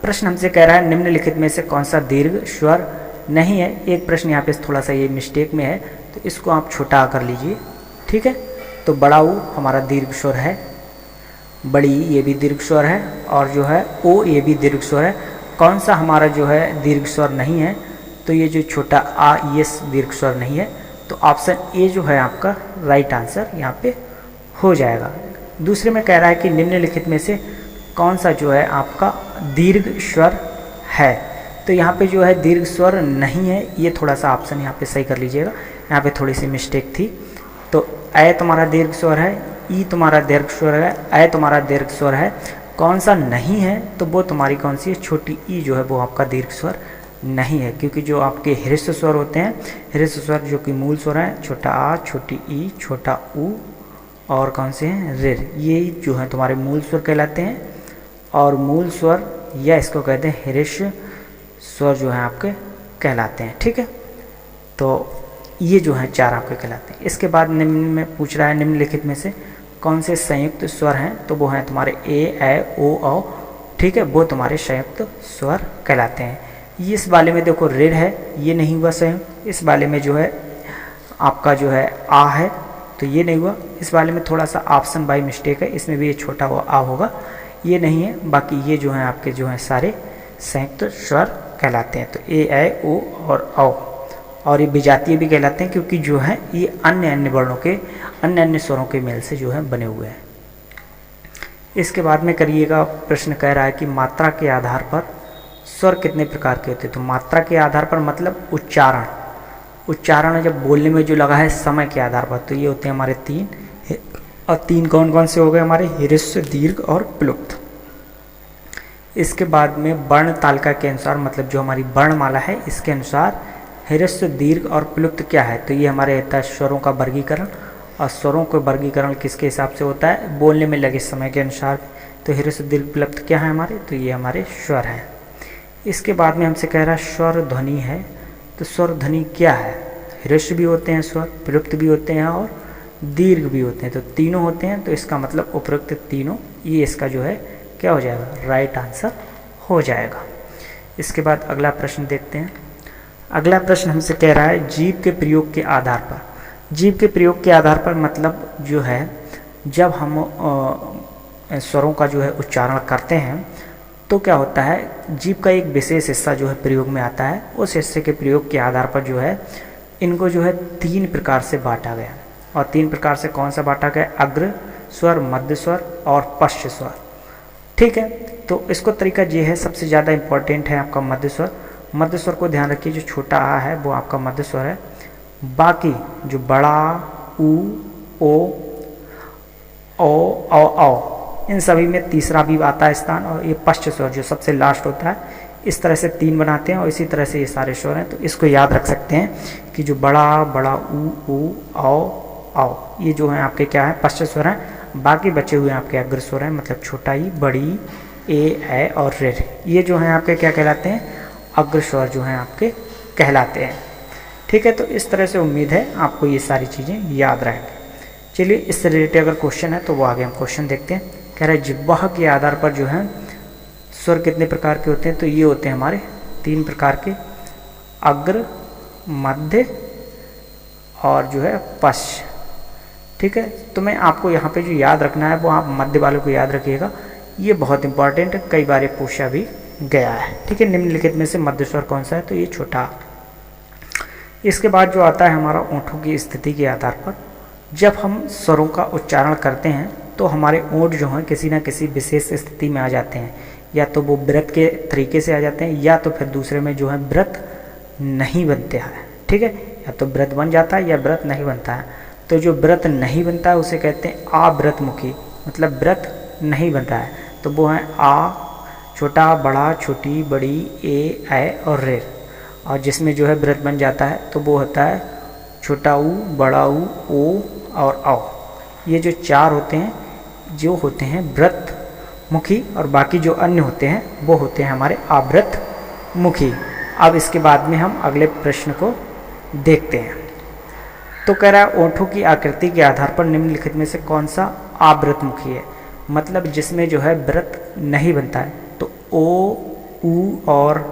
प्रश्न हमसे कह रहा है निम्नलिखित में से कौन सा दीर्घ स्वर नहीं है। एक प्रश्न यहाँ पे थोड़ा सा ये मिस्टेक में है, तो इसको आप छोटा कर लीजिए, ठीक है। तो बड़ा ऊ हमारा दीर्घ स्वर है, बड़ी ये भी दीर्घ स्वर है, और जो है ओ ये भी दीर्घ स्वर है। कौन सा हमारा जो है दीर्घ स्वर नहीं है, तो ये जो छोटा आ ये दीर्घ स्वर नहीं है। तो ऑप्शन ए जो है आपका राइट आंसर यहाँ पे हो जाएगा। दूसरे में कह रहा है कि निम्नलिखित में से कौन सा जो है आपका दीर्घ स्वर है, तो यहाँ पे जो है दीर्घ स्वर नहीं है, ये थोड़ा सा ऑप्शन यहाँ पे सही कर लीजिएगा, यहाँ पे थोड़ी सी मिस्टेक थी। तो ए तुम्हारा दीर्घ स्वर है, ई तुम्हारा दीर्घ स्वर है, ए तुम्हारा दीर्घ स्वर है। कौन सा नहीं है, तो वो तुम्हारी कौन सी है, छोटी ई जो है वो आपका दीर्घ स्वर नहीं है, क्योंकि जो आपके ह्रस्व स्वर होते हैं, ह्रस्व स्वर जो कि मूल स्वर हैं, छोटा आ, छोटी ई, छोटा ऊ और कौन से हैं, ऋ, ये जो है तुम्हारे मूल स्वर कहलाते हैं। और मूल स्वर या इसको कहते हैं ह्रस्व स्वर जो है आपके कहलाते हैं। ठीक है, तो ये जो है चार आपके कहलाते हैं। इसके बाद निम्न में पूछ रहा है निम्नलिखित में से कौन से संयुक्त स्वर हैं, तो वो हैं तुम्हारे ए ओ औ। ठीक है, वो तुम्हारे संयुक्त स्वर कहलाते हैं। ये इस वाले में देखो ऋ है, ये नहीं हुआ संयुक्त। इस वाले में जो है आपका जो है आ है, तो ये नहीं हुआ। इस वाले में थोड़ा सा ऑप्शन बाई मिस्टेक है, इसमें भी ये छोटा हुआ आ होगा, ये नहीं है। बाकी ये जो है आपके जो है सारे संयुक्त स्वर कहलाते हैं। तो ए ओ और औ, और ये विजातीय भी कहलाते हैं, क्योंकि जो है ये अन्य वर्णों के अन्य स्वरों के मेल से जो है बने हुए हैं। इसके बाद में करिएगा, प्रश्न कह रहा है कि मात्रा के आधार पर स्वर कितने प्रकार के होते हैं। तो मात्रा के आधार पर मतलब उच्चारण, उच्चारण जब बोलने में जो लगा है समय के आधार पर, तो ये होते हैं हमारे तीन। और तीन कौन कौन से हो गए हमारे, ह्रस्व, दीर्घ और प्लुप्त। इसके बाद में वर्ण तालिका के अनुसार, मतलब जो हमारी वर्णमाला है इसके अनुसार ह्रस्व, दीर्घ और प्लुप्त क्या है, तो ये हमारे होता है स्वरों का वर्गीकरण। और स्वरों का वर्गीकरण किसके हिसाब से होता है, बोलने में लगे समय के अनुसार। तो ह्रस्व, दीर्घ, प्लुप्त क्या है हमारे, तो ये हमारे स्वर हैं। इसके बाद में हमसे कह रहा है स्वर ध्वनि है, तो स्वर ध्वनि क्या है, ह्रस्व भी होते हैं स्वर, प्लुप्त भी होते हैं और दीर्घ भी होते हैं, तो तीनों होते हैं। तो इसका मतलब उपरोक्त तीनों, ये इसका जो है क्या हो जाएगा, राइट आंसर हो जाएगा। इसके बाद अगला प्रश्न देखते हैं। अगला प्रश्न हमसे कह रहा है जीभ के प्रयोग के आधार पर। जीभ के प्रयोग के आधार पर मतलब जो है जब हम स्वरों का जो है उच्चारण करते हैं तो क्या होता है, जीभ का एक विशेष हिस्सा जो है प्रयोग में आता है। उस हिस्से के प्रयोग के आधार पर जो है इनको जो है तीन प्रकार से बांटा गया। और तीन प्रकार से कौन सा बांटा गया, अग्र स्वर, मध्य स्वर और पश्च स्वर। ठीक है, तो इसको तरीका ये है, सबसे ज़्यादा इम्पोर्टेंट है आपका मध्य स्वर। मध्य स्वर को ध्यान रखिए, जो छोटा आ है वो आपका मध्य स्वर है। बाकी जो बड़ा ऊ, ओ, इन सभी में तीसरा भी आता है स्थान। और ये पश्च स्वर जो सबसे लास्ट होता है, इस तरह से तीन बनाते हैं और इसी तरह से ये सारे स्वर हैं। तो इसको याद रख सकते हैं कि जो बड़ा ऊ, औ, ये जो है आपके क्या है, पश्च स्वर हैं। बाकी बचे हुए आपके अग्र स्वर हैं, मतलब छोटा ई, बड़ी, ए और ऋ, ये जो हैं आपके क्या कहलाते हैं, अग्र स्वर जो हैं आपके कहलाते हैं। ठीक है, तो इस तरह से उम्मीद है आपको ये सारी चीज़ें याद रहेंगे। चलिए, इससे रिलेटेड अगर क्वेश्चन है तो वो आगे हम क्वेश्चन देखते हैं। कह रहे हैं जिह्वा के आधार पर जो है स्वर कितने प्रकार के होते हैं, तो ये होते हैं हमारे तीन प्रकार के, अग्र, मध्य और जो है पश्च। ठीक है, तो मैं आपको यहाँ पे जो याद रखना है वो आप मध्य वालों को याद रखिएगा, ये बहुत इंपॉर्टेंट है, कई बार ये पूछा भी गया है। ठीक है, निम्नलिखित में से मध्य स्वर कौन सा है, तो ये छोटा। इसके बाद जो आता है हमारा ओंठों की स्थिति के आधार पर, जब हम स्वरों का उच्चारण करते हैं तो हमारे ओंठ जो हैं किसी न किसी विशेष स्थिति में आ जाते हैं, या तो वो व्रत के तरीके से आ जाते हैं, या तो फिर दूसरे में जो है व्रत नहीं बनते हैं। ठीक है, या तो व्रत बन जाता है या व्रत नहीं बनता है। तो जो व्रत नहीं बनता है उसे कहते हैं अव्रतमुखी, मतलब व्रत नहीं बनता है। तो वो है आ, छोटा, बड़ा, छोटी, बड़ी, ए और रे। और जिसमें जो है व्रत बन जाता है तो वो होता है छोटा ऊ, बड़ा ऊ, ओ और औ। ये जो चार होते हैं जो होते हैं व्रत मुखी, और बाकी जो अन्य होते हैं वो होते हैं हमारे अव्रत मुखी। अब इसके बाद में हम अगले प्रश्न को देखते हैं। तो कह रहा है ओंठों की आकृति के आधार पर निम्नलिखित में से कौन सा अव्रत मुखी है, मतलब जिसमें जो है व्रत नहीं बनता है। तो ओ, ऊ और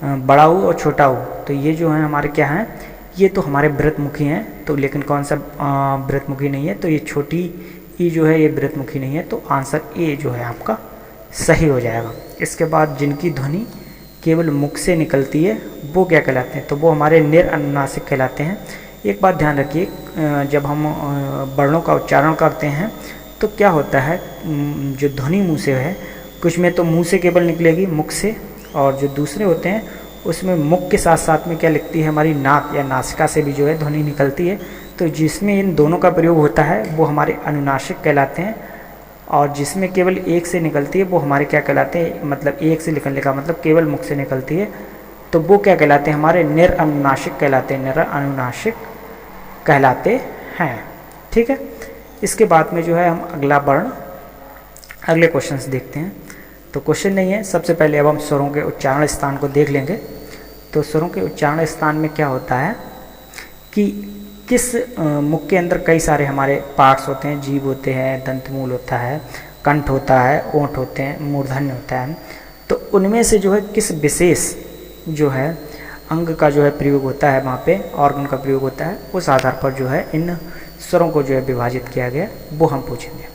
बड़ा ऊ और छोटा ऊ, तो ये जो है हमारे क्या हैं, ये तो हमारे व्रतमुखी हैं। तो लेकिन कौन सा व्रतमुखी नहीं है, तो ये छोटी ई जो है ये वृत्तमुखी नहीं है, तो आंसर ए जो है आपका सही हो जाएगा। इसके बाद जिनकी ध्वनि केवल मुख से निकलती है वो क्या कहलाते हैं, तो वो हमारे निरअनुनासिक कहलाते हैं। एक बात ध्यान रखिए, जब हम वर्णों का उच्चारण करते हैं तो क्या होता है, जो ध्वनि मुँह से है, कुछ में तो मुँह से केवल निकलेगी मुख से, और जो दूसरे होते हैं उसमें मुख के साथ साथ में क्या लिखती है, हमारी नाक या नासिका से भी जो है ध्वनि निकलती है। तो जिसमें इन दोनों का प्रयोग होता है वो हमारे अनुनासिक कहलाते हैं, और जिसमें केवल एक से निकलती है वो हमारे क्या कहलाते हैं, मतलब एक से निकलने का मतलब केवल मुख से निकलती है, तो वो क्या कहलाते हैं, हमारे निरअनुनासिक कहलाते हैं, निरअनुनासिक कहलाते हैं। ठीक है, इसके बाद में जो है हम अगला वर्ण, अगले क्वेश्चंस देखते हैं। तो क्वेश्चन नहीं है, सबसे पहले अब हम स्वरों के उच्चारण स्थान को देख लेंगे। तो स्वरों के उच्चारण स्थान में क्या होता है कि किस मुख के अंदर कई सारे हमारे पार्ट्स होते हैं, जीभ होते हैं, दंतमूल होता है, कंठ होता है, ओंठ होते हैं, मूर्धन्य होता है। तो उनमें से जो है किस विशेष जो है अंग का जो है प्रयोग होता है, वहाँ पे ऑर्गन का प्रयोग होता है, उस आधार पर जो है इन स्वरों को जो है विभाजित किया गया, वो हम पूछेंगे,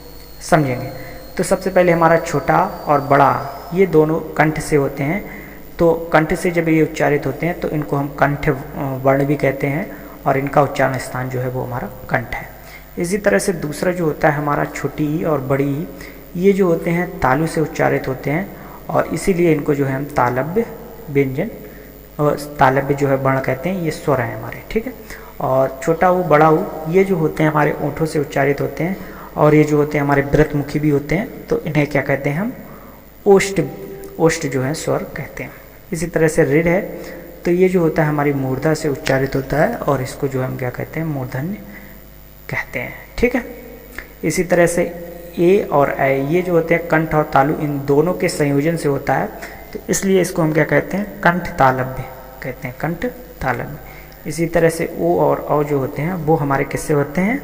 समझेंगे। तो सबसे पहले हमारा छोटा और बड़ा ये दोनों कंठ से होते हैं। तो कंठ से जब ये उच्चारित होते हैं तो इनको हम कंठ वर्ण भी कहते हैं, और इनका उच्चारण स्थान जो है वो हमारा कंठ है। इसी तरह से दूसरा जो होता है हमारा छोटी ई और बड़ी ई, ये जो होते हैं तालु से उच्चारित होते हैं, और इसीलिए इनको जो है हम तालव्य व्यंजन और तालव्य जो है वर्ण कहते हैं, ये स्वर हैं हमारे। ठीक है, और छोटा ऊ बड़ा ऊ ये जो होते हैं हमारे ओंठों से उच्चारित होते हैं, और ये जो होते हैं हमारे वृत्तमुखी भी होते हैं, तो इन्हें क्या कहते हैं हम ओष्ठ जो है स्वर कहते हैं। इसी तरह से ऋड है, तो ये जो होता है हमारी मूर्धा से उच्चारित होता है, और इसको जो हम क्या कहते हैं, मूर्धन्य कहते हैं। ठीक है, इसी तरह से ए और ऐ ये जो होते हैं कंठ और तालु, इन दोनों के संयोजन से होता है, तो इसलिए इसको हम क्या कहते हैं, कंठ तालव्य कहते हैं, कंठ तालव्य। इसी तरह से ओ और औ जो होते हैं वो हमारे किससे होते हैं,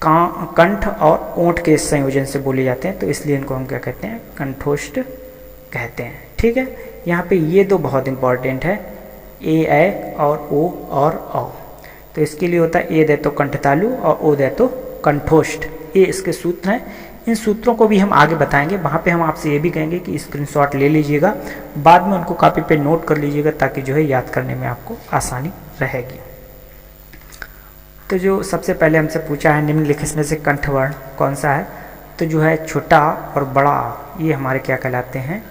कंठ और ओंठ के संयोजन से बोले जाते हैं, तो इसलिए इनको हम क्या कहते हैं, कंठोष्ठ कहते हैं। ठीक है, यहाँ पे ये दो बहुत इंपॉर्टेंट है, ए ऐ और ओ और औ। तो इसके लिए होता है ए दे तो कंठतालु और ओ दे तो कंठोष्ठ, ये इसके सूत्र हैं। इन सूत्रों को भी हम आगे बताएंगे, वहाँ पे हम आपसे ये भी कहेंगे कि स्क्रीनशॉट ले लीजिएगा, बाद में उनको कॉपी पे नोट कर लीजिएगा, ताकि जो है याद करने में आपको आसानी रहेगी। तो जो सबसे पहले हमसे पूछा है निम्नलिखित में से कंठवर्ण कौन सा है, तो जो है छोटा और बड़ा ये हमारे क्या कहलाते हैं,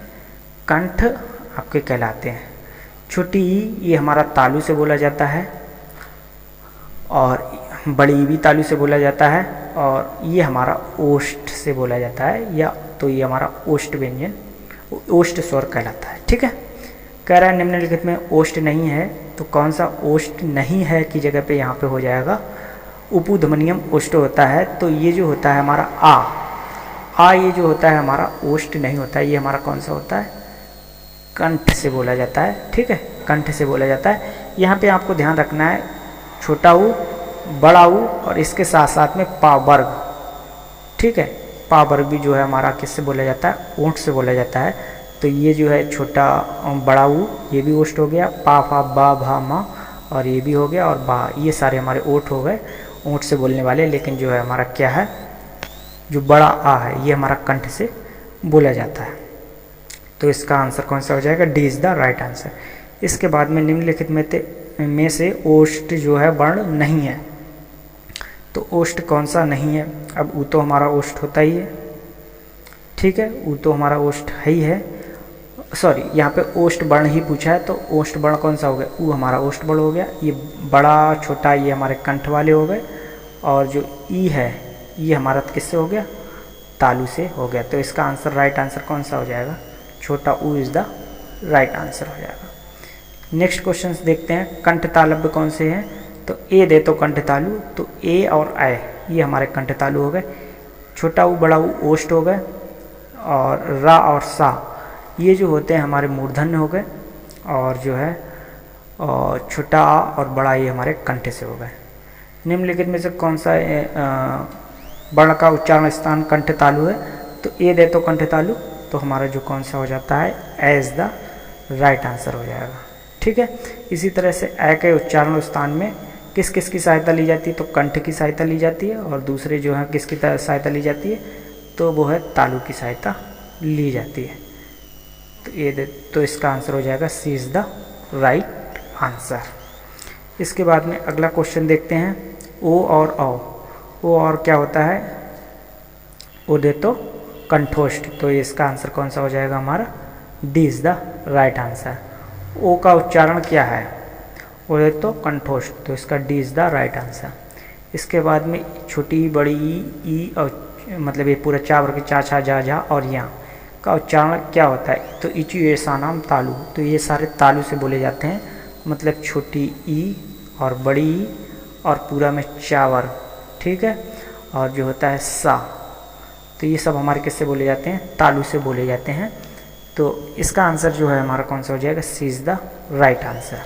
कंठ आपके कहलाते हैं। छोटी ई ये हमारा तालु से बोला जाता है, और बड़ी भी तालु से बोला जाता है, और ये हमारा ओष्ठ से बोला जाता है, या तो ये हमारा ओष्ठ व्यंजन ओष्ठ स्वर कहलाता है। ठीक है, कह रहा है निम्नलिखित में ओष्ठ नहीं है, तो कौन सा ओष्ठ नहीं है की जगह पे यहाँ पे हो जाएगा उपध्वनियम ओष्ठ होता है। तो ये जो होता है हमारा आ ये जो होता है हमारा ओष्ठ नहीं होता है, ये हमारा कौन सा होता है, कंठ से बोला जाता है। ठीक है, कंठ से बोला जाता है। यहाँ पे आपको ध्यान रखना है, छोटा ऊ बड़ा ऊ और इसके साथ साथ में पा वर्ग। ठीक है, पा वर्ग भी जो है हमारा किससे बोला जाता है, ओंठ से बोला जाता है। तो ये जो है छोटा बड़ा ऊ ये भी ओष्ठ हो गया, पा फा बा भा मा और ये भी हो गया, और बा ये सारे हमारे ओठ हो गए, ओंठ से बोलने वाले। लेकिन जो है हमारा क्या है, जो बड़ा आ है ये हमारा कंठ से बोला जाता है। तो इसका आंसर कौन सा हो जाएगा, D is the right answer. इसके बाद में निम्नलिखित में से ओष्ठ जो है वर्ण नहीं है, तो ओष्ठ कौन सा नहीं है। अब ऊ तो हमारा ओष्ठ होता ही है, ठीक है, ऊ तो हमारा ओष्ठ है ही है, सॉरी यहाँ पे ओष्ठ वर्ण ही पूछा है, तो ओष्ठ वर्ण कौन सा हो गया, ऊ हमारा ओष्ठ वर्ण हो गया। ये बड़ा छोटा ये हमारे कंठ वाले हो गए, और जो ई है ये हमारा किससे हो गया, तालु से हो गया। तो इसका आंसर राइट आंसर कौन सा हो जाएगा, छोटा ऊ इज़ द राइट आंसर हो जाएगा। नेक्स्ट क्वेश्चन देखते हैं, कंठ तालव्य कौन से हैं, तो ए दे तो कंठ तालु, तो ए और ऐ ये हमारे कंठ तालु हो गए। छोटा ऊ बड़ा ऊ ओष्ठ हो गए, और रा और सा ये जो होते हैं हमारे मूर्धन्य हो गए, और जो है और छोटा आ और बड़ा ये हमारे कंठ से हो गए। निम्नलिखित में से कौन सा वर्ण का उच्चारण स्थान कंठ तालु है, तो ए दे तो कंठ तालु, तो हमारा जो कौन सा हो जाता है, A is the right answer हो जाएगा। ठीक है, इसी तरह से ए के उच्चारण स्थान में किस किस की सहायता ली जाती है, तो कंठ की सहायता ली जाती है, और दूसरे जो है किसकी सहायता ली जाती है, तो वो है तालु की सहायता ली जाती है। तो इसका आंसर हो जाएगा सी इज़ द राइट आंसर। इसके बाद में अगला क्वेश्चन देखते हैं, ओ और औ। ओ और क्या होता है, उदेतो कंठोष्ठ, तो इसका आंसर कौन सा हो जाएगा हमारा, D is the right answer. ओ का उच्चारण क्या है, उदेतो कंठोष्ठ, तो इसका D is the right answer. इसके बाद में छोटी बड़ी ई और मतलब ये पूरा 4 वर्ग, चा छा जा झा और यहाँ का उच्चारण क्या होता है, तो इचु ऐसा नाम तालु, तो ये सारे तालु से बोले जाते हैं, मतलब छोटी ई और बड़ी ई और पूरा में चावर, ठीक है, और जो होता है सा, तो ये सब हमारे किससे बोले जाते हैं, तालु से बोले जाते हैं। तो इसका आंसर जो है हमारा कौन सा हो जाएगा, सी इज़ द राइट आंसर।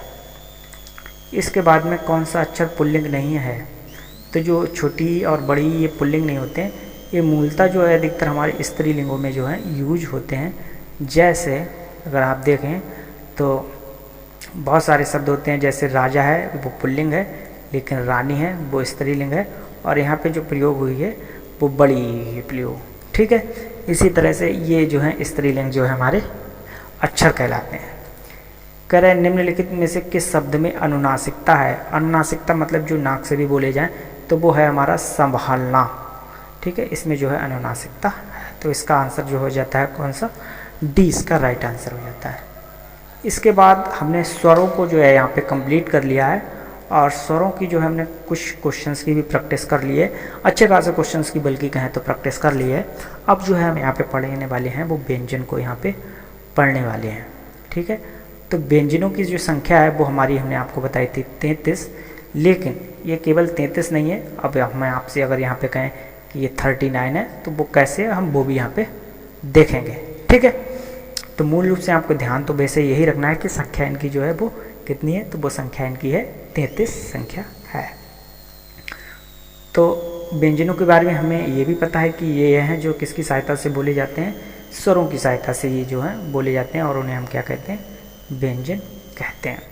इसके बाद में कौन सा अक्षर पुल्लिंग नहीं है, तो जो छोटी और बड़ी ये पुल्लिंग नहीं होते हैं, ये मूलतः जो है अधिकतर हमारे स्त्रीलिंगों में जो है यूज होते हैं। जैसे अगर आप देखें तो बहुत सारे शब्द होते हैं, जैसे राजा है वो पुल्लिंग है, लेकिन रानी है वो स्त्रीलिंग है, और यहाँ पे जो प्रयोग हुई है वो बड़ी प्रयोग, ठीक है। इसी तरह से ये जो है स्त्रीलिंग जो है हमारे अक्षर कहलाते हैं। कह रहे निम्नलिखित में से किस शब्द में अनुनासिकता है, अनुनासिकता मतलब जो नाक से भी बोले जाएं, तो वो है हमारा संभालना, ठीक है, इसमें जो है अनुनासिकता है। तो इसका आंसर जो हो जाता है कौन सा, डी इसका राइट आंसर हो जाता है। इसके बाद हमने स्वरों को जो है यहाँ पे कंप्लीट कर लिया है, और स्वरों की जो है हमने कुछ क्वेश्चंस की भी प्रैक्टिस कर ली है, अच्छे खासे क्वेश्चंस की बल्कि कहें तो प्रैक्टिस कर ली है। अब जो है हम यहाँ पे पढ़ने वाले हैं वो व्यंजन को यहाँ पे पढ़ने वाले हैं, ठीक है। तो व्यंजनों की जो संख्या है वो हमारी हमने आपको बताई थी 33, लेकिन ये केवल 33 नहीं है। अब मैं आपसे अगर यहाँ पे कहें कि ये 39 है, तो वो कैसे हम वो भी यहाँ पे देखेंगे, ठीक है। तो मूल रूप से आपको ध्यान तो वैसे यही रखना है कि संख्या इनकी जो है वो कितनी है, तो वो संख्या इनकी है 33 संख्या है। तो व्यंजनों के बारे में हमें ये भी पता है कि ये हैं जो किसकी सहायता से बोले जाते हैं, स्वरों की सहायता से ये जो है बोले जाते हैं, और उन्हें हम क्या कहते हैं, व्यंजन कहते हैं।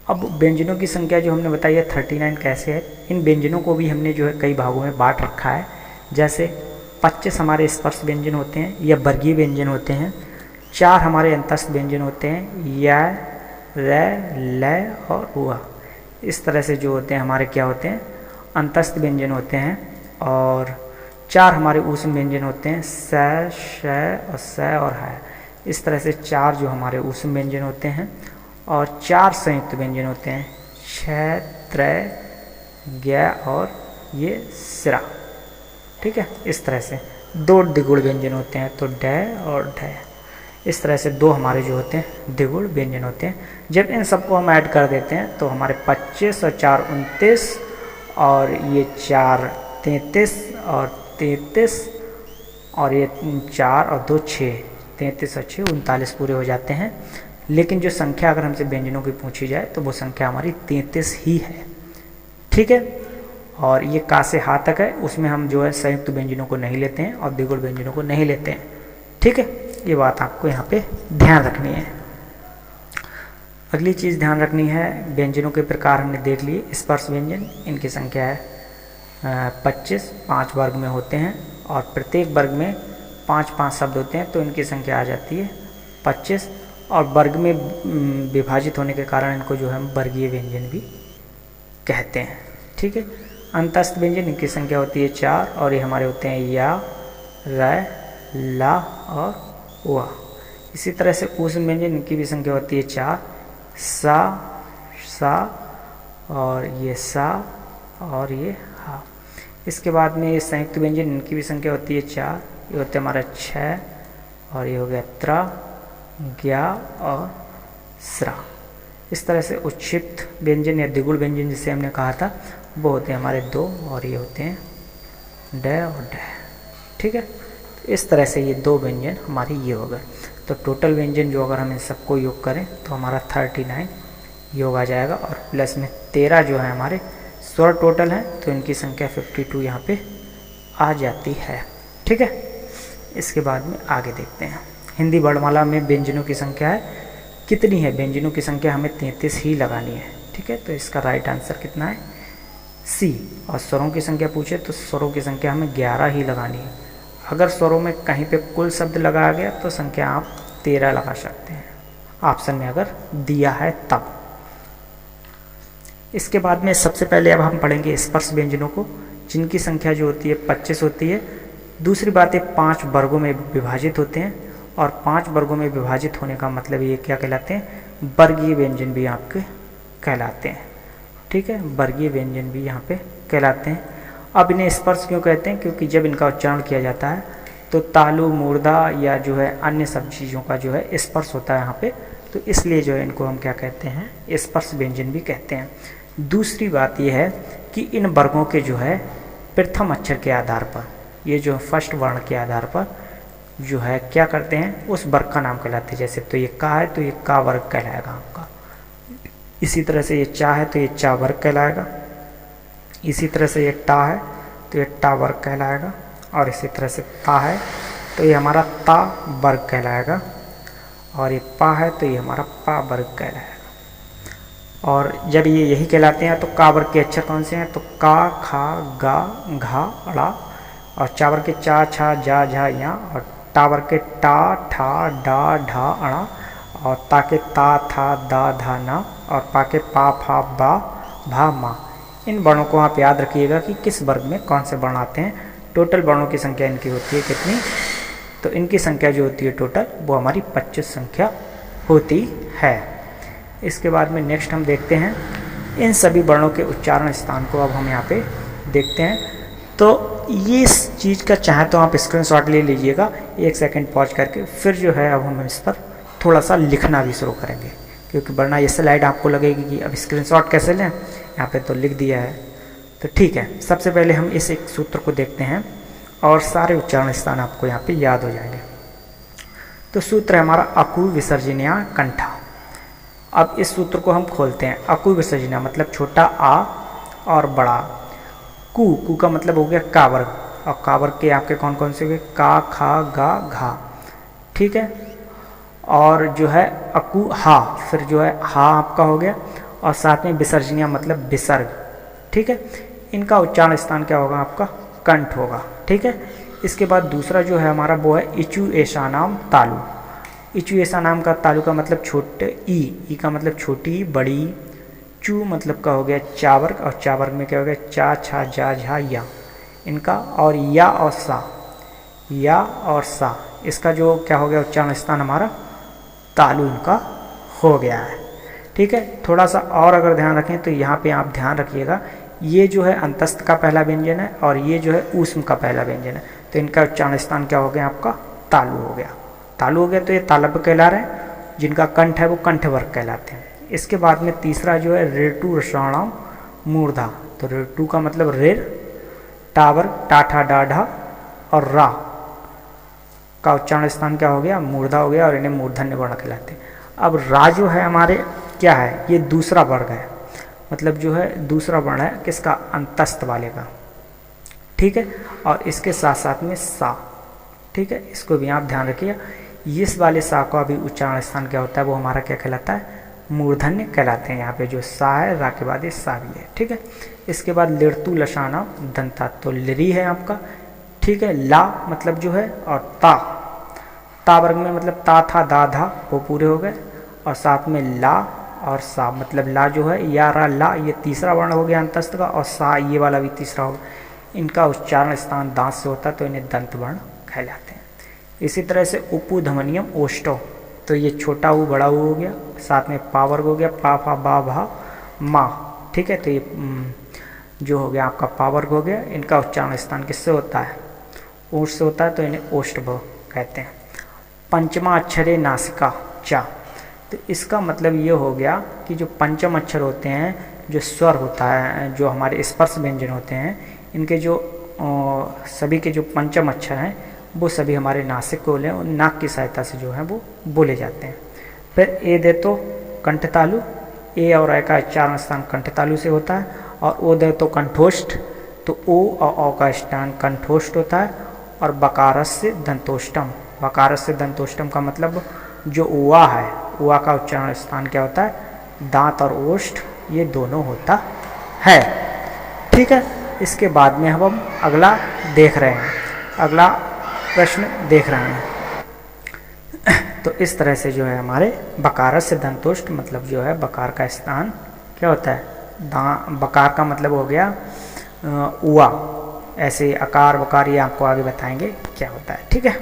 अब व्यंजनों की संख्या जो हमने बताई है 39 कैसे है, इन व्यंजनों को भी हमने जो है कई भागों में बांट रखा है। जैसे 25 हमारे स्पर्श व्यंजन होते हैं या वर्गीय व्यंजन होते हैं, 4 हमारे अंतस्थ व्यंजन होते हैं, या र ल और उआ। इस तरह से जो होते हैं हमारे क्या होते हैं, अंतस्थ व्यंजन होते हैं, और 4 हमारे ऊष्म व्यंजन होते हैं, स, श और स और है। इस तरह से 4 जो हमारे ऊष्म व्यंजन होते हैं, और 4 संयुक्त व्यंजन होते हैं, छ, त्र, ज्ञ और ये सिरा, ठीक है। इस तरह से 2 द्विगुण व्यंजन होते हैं, तो ड और ढ। इस तरह से 2 हमारे जो होते हैं द्विगुण व्यंजन होते हैं। जब इन सबको हम ऐड कर देते हैं तो हमारे 25 और 4 29, और ये 4 33 और 33, और ये 4 और 2 6, 33 और 6 39 पूरे हो जाते हैं। लेकिन जो संख्या अगर हमसे व्यंजनों की पूछी जाए तो वो संख्या हमारी 33 ही है, ठीक है। और ये का से हा तक है, उसमें हम जो है संयुक्त व्यंजनों को नहीं लेते हैं और द्विगुण व्यंजनों को नहीं लेते हैं, ठीक है। ये बात आपको यहाँ पे ध्यान रखनी है। अगली चीज़ ध्यान रखनी है, व्यंजनों के प्रकार हमने देख लिए। स्पर्श व्यंजन, इनकी संख्या है 25, 5 वर्ग में होते हैं, और प्रत्येक वर्ग में 5-5 शब्द होते हैं, तो इनकी संख्या आ जाती है 25, और वर्ग में विभाजित होने के कारण इनको जो है हम वर्गीय व्यंजन भी कहते हैं, ठीक है। अंतस्थ व्यंजन, इनकी संख्या होती है 4, और ये हमारे होते हैं या, र, ला और वा। इसी तरह से ऊष्म व्यंजन, इनकी भी संख्या होती है 4, सा, सा और ये सा और ये हा। इसके बाद में ये संयुक्त व्यंजन, इनकी भी संख्या होती है 4, ये होते हैं हमारा 6, और ये हो गया त्रा, ज्ञा और स्रा। इस तरह से उच्छिप्त व्यंजन या द्विगुण व्यंजन जिसे हमने कहा था वो होते हैं हमारे 2, और ये होते हैं ड और ड, ठीक है। इस तरह से ये 2 व्यंजन हमारे ये हो गए। तो टोटल व्यंजन जो अगर हम इन सबको योग करें तो हमारा 39 योग आ जाएगा, और प्लस में 13 जो है हमारे स्वर टोटल हैं, तो इनकी संख्या 52 यहाँ पे आ जाती है, ठीक है। इसके बाद में आगे देखते हैं। हिंदी वर्णमाला में व्यंजनों की संख्या है कितनी है, व्यंजनों की संख्या हमें 33 ही लगानी है, ठीक है। तो इसका राइट आंसर कितना है, सी। और स्वरों की संख्या पूछे तो स्वरों की संख्या हमें 11 ही लगानी है। अगर स्वरों में कहीं पे कुल शब्द लगाया गया तो संख्या आप 13 लगा सकते हैं, ऑप्शन में अगर दिया है तब। इसके बाद में सबसे पहले अब हम पढ़ेंगे स्पर्श व्यंजनों को, जिनकी संख्या जो होती है 25 होती है। दूसरी बात है 5 वर्गों में विभाजित होते हैं, और 5 वर्गों में विभाजित होने का मतलब ये क्या कहलाते हैं, वर्गीय व्यंजन भी आपके कहलाते हैं। ठीक है, वर्गीय व्यंजन भी यहाँ पे कहलाते हैं। अब इन्हें स्पर्श क्यों कहते हैं, क्योंकि जब इनका उच्चारण किया जाता है तो तालु, मूर्धा या जो है अन्य सब चीज़ों का जो है स्पर्श होता है यहाँ पे, तो इसलिए जो है इनको हम क्या कहते हैं, स्पर्श व्यंजन भी कहते हैं। दूसरी बात यह है कि इन वर्गों के जो है प्रथम अक्षर के आधार पर, ये जो फर्स्ट वर्ण के आधार पर जो है क्या करते हैं, उस वर्ग का नाम कहलाते हैं। जैसे तो ये का है तो ये का वर्ग कहलाएगा आपका, इसी तरह से ये चा है तो ये चा वर्ग कहलाएगा, इसी तरह से ये टा है तो ये टा वर्ग कहलाएगा, और इसी तरह से ता है तो ये हमारा ता वर्ग कहलाएगा, और ये पा है तो ये हमारा पा वर्ग कहलाएगा। और जब ये यही कहलाते हैं तो का वर्ग के अक्षर कौन से हैं, तो का, खा, गा, घा, ड़ा, और चा वर्ग के चा, छा, जा, झा, या, और टा वर्ग के टा, ठा, डा, ढा, अड़ा, और ता के ता, था, दा, धा, ना, और पा के पा, फा, बा, भा, मा। इन वर्णों को आप याद रखिएगा कि किस वर्ग में कौन से वर्ण आते हैं। टोटल वर्णों की संख्या इनकी होती है कितनी, तो इनकी संख्या जो होती है टोटल वो हमारी 25 संख्या होती है। इसके बाद में नेक्स्ट हम देखते हैं इन सभी वर्णों के उच्चारण स्थान को। अब हम यहाँ पे देखते हैं, तो ये इस चीज़ का चाहे तो आप स्क्रीनशॉट ले लीजिएगा, 1 सेकंड पॉज करके, फिर जो है अब हम इस पर थोड़ा सा लिखना भी शुरू करेंगे, क्योंकि वरना ये स्लाइड आपको लगेगी कि अब स्क्रीनशॉट कैसे लें, यहाँ पे तो लिख दिया है। तो ठीक है, सबसे पहले हम इस एक सूत्र को देखते हैं और सारे उच्चारण स्थान आपको यहाँ पे याद हो जाएंगे। तो सूत्र है हमारा अकु विसर्जनिया कंठा। अब इस सूत्र को हम खोलते हैं। अकु विसर्जनिया मतलब छोटा आ और बड़ा कु, कु का मतलब हो गया का वर्ग, और का वर्ग के आपके कौन कौन से हुए, का, खा, गा, घा। ठीक है, और जो है अकु हा, फिर जो है हा आपका हो गया, और साथ में विसर्जनिया मतलब विसर्ग। ठीक है, इनका उच्चारण स्थान क्या होगा, आपका कंठ होगा। ठीक है, इसके बाद दूसरा जो है हमारा वो है इचु ऐसा नाम तालु। इचु ऐसा नाम का तालु का मतलब छोटे, ई का मतलब छोटी, बड़ी, चू मतलब का हो गया चावर्ग, और चावर्ग में क्या हो गया चा, छा, जा, झा, या इनका, और या और सा, या और सा, इसका जो क्या हो गया उच्चारण स्थान हमारा तालु इनका हो गया है। ठीक है, थोड़ा सा और अगर ध्यान रखें तो यहाँ पे आप ध्यान रखिएगा, ये जो है अंतस्थ का पहला व्यंजन है और ये जो है ऊष्म का पहला व्यंजन है, तो इनका उच्चारण स्थान क्या हो गया आपका तालु हो गया। तालु हो गया तो ये तालब कहला रहे हैं, जिनका कंठ है वो कंठ वर्ग कहलाते हैं। इसके बाद में तीसरा जो है रेटु रसाणाम मूर्धा। तो रेटु का मतलब रेर, टावर, टाठा, डाढ़ा, और रा का उच्चारण स्थान क्या हो गया मूर्धा हो गया, और इन्हें मूर्धन्य वर्ण कहलाते हैं। अब रा जो है हमारे क्या है, ये दूसरा वर्ग है, मतलब जो है दूसरा वर्ण है किसका, अंतस्थ वाले का। ठीक है, और इसके साथ साथ में सा। ठीक है, इसको भी आप ध्यान रखिए, इस वाले सा का भी उच्चारण स्थान क्या होता है, वो हमारा क्या कहलाता है, मूर्धन्य कहलाते हैं। यहाँ पे जो सा है, रा के बाद ये सा भी है। ठीक है, इसके बाद लिरतु लशाना दंता, तो लिरी है आपका। ठीक है, ला मतलब जो है, और ता वर्ग में मतलब ता, था, दा, धा, वो पूरे हो गए, और साथ में ला और सा, मतलब ला जो है या, रा, ला, ये तीसरा वर्ण हो गया अंतस्थ का, और सा ये वाला भी तीसरा होगा। इनका उच्चारण स्थान दांत से होता है, तो इन्हें दंत वर्ण कहलाते हैं। इसी तरह से उपु धमनियम ओष्टो, तो ये छोटा ऊ बड़ा ऊ हो गया, साथ में पा वर्ग हो गया, पा, फा, बा, भा, मा। ठीक है, तो ये जो हो गया आपका पा वर्ग हो गया। इनका उच्चारण स्थान किससे होता है, ओष्ठ से होता है, तो इन्हें ओष्ठभ कहते हैं। पंचमा अक्षरे नासिका चा, तो इसका मतलब ये हो गया कि जो पंचम अक्षर होते हैं, जो स्वर होता है, जो हमारे स्पर्श व्यंजन होते हैं, इनके जो सभी के जो पंचम अक्षर हैं वो सभी हमारे नासिक को बोले, और नाक की सहायता से जो है वो बोले जाते हैं। फिर ए दे तो कंठ तालु, ए और ए का उच्चारण स्थान कंठ तालु से होता है, और ओ दे तो कंठोष्ठ, तो ओ और औ का स्थान कंठोष्ठ होता है, और बकारस से दंतोष्टम, बकारस से दंतोष्टम का मतलब जो उआ है, उआ का उच्चारण स्थान क्या होता है, दांत और ओष्ठ ये दोनों होता है। ठीक है, इसके बाद में हम अगला देख रहे हैं, अगला प्रश्न देख रहे हैं। तो इस तरह से जो है हमारे बकारस से दंतोष्ट मतलब जो है बकार का स्थान क्या होता है, बकार का मतलब हो गया उआ। ऐसे अकार बकार ये आपको आगे बताएंगे क्या होता है। ठीक है,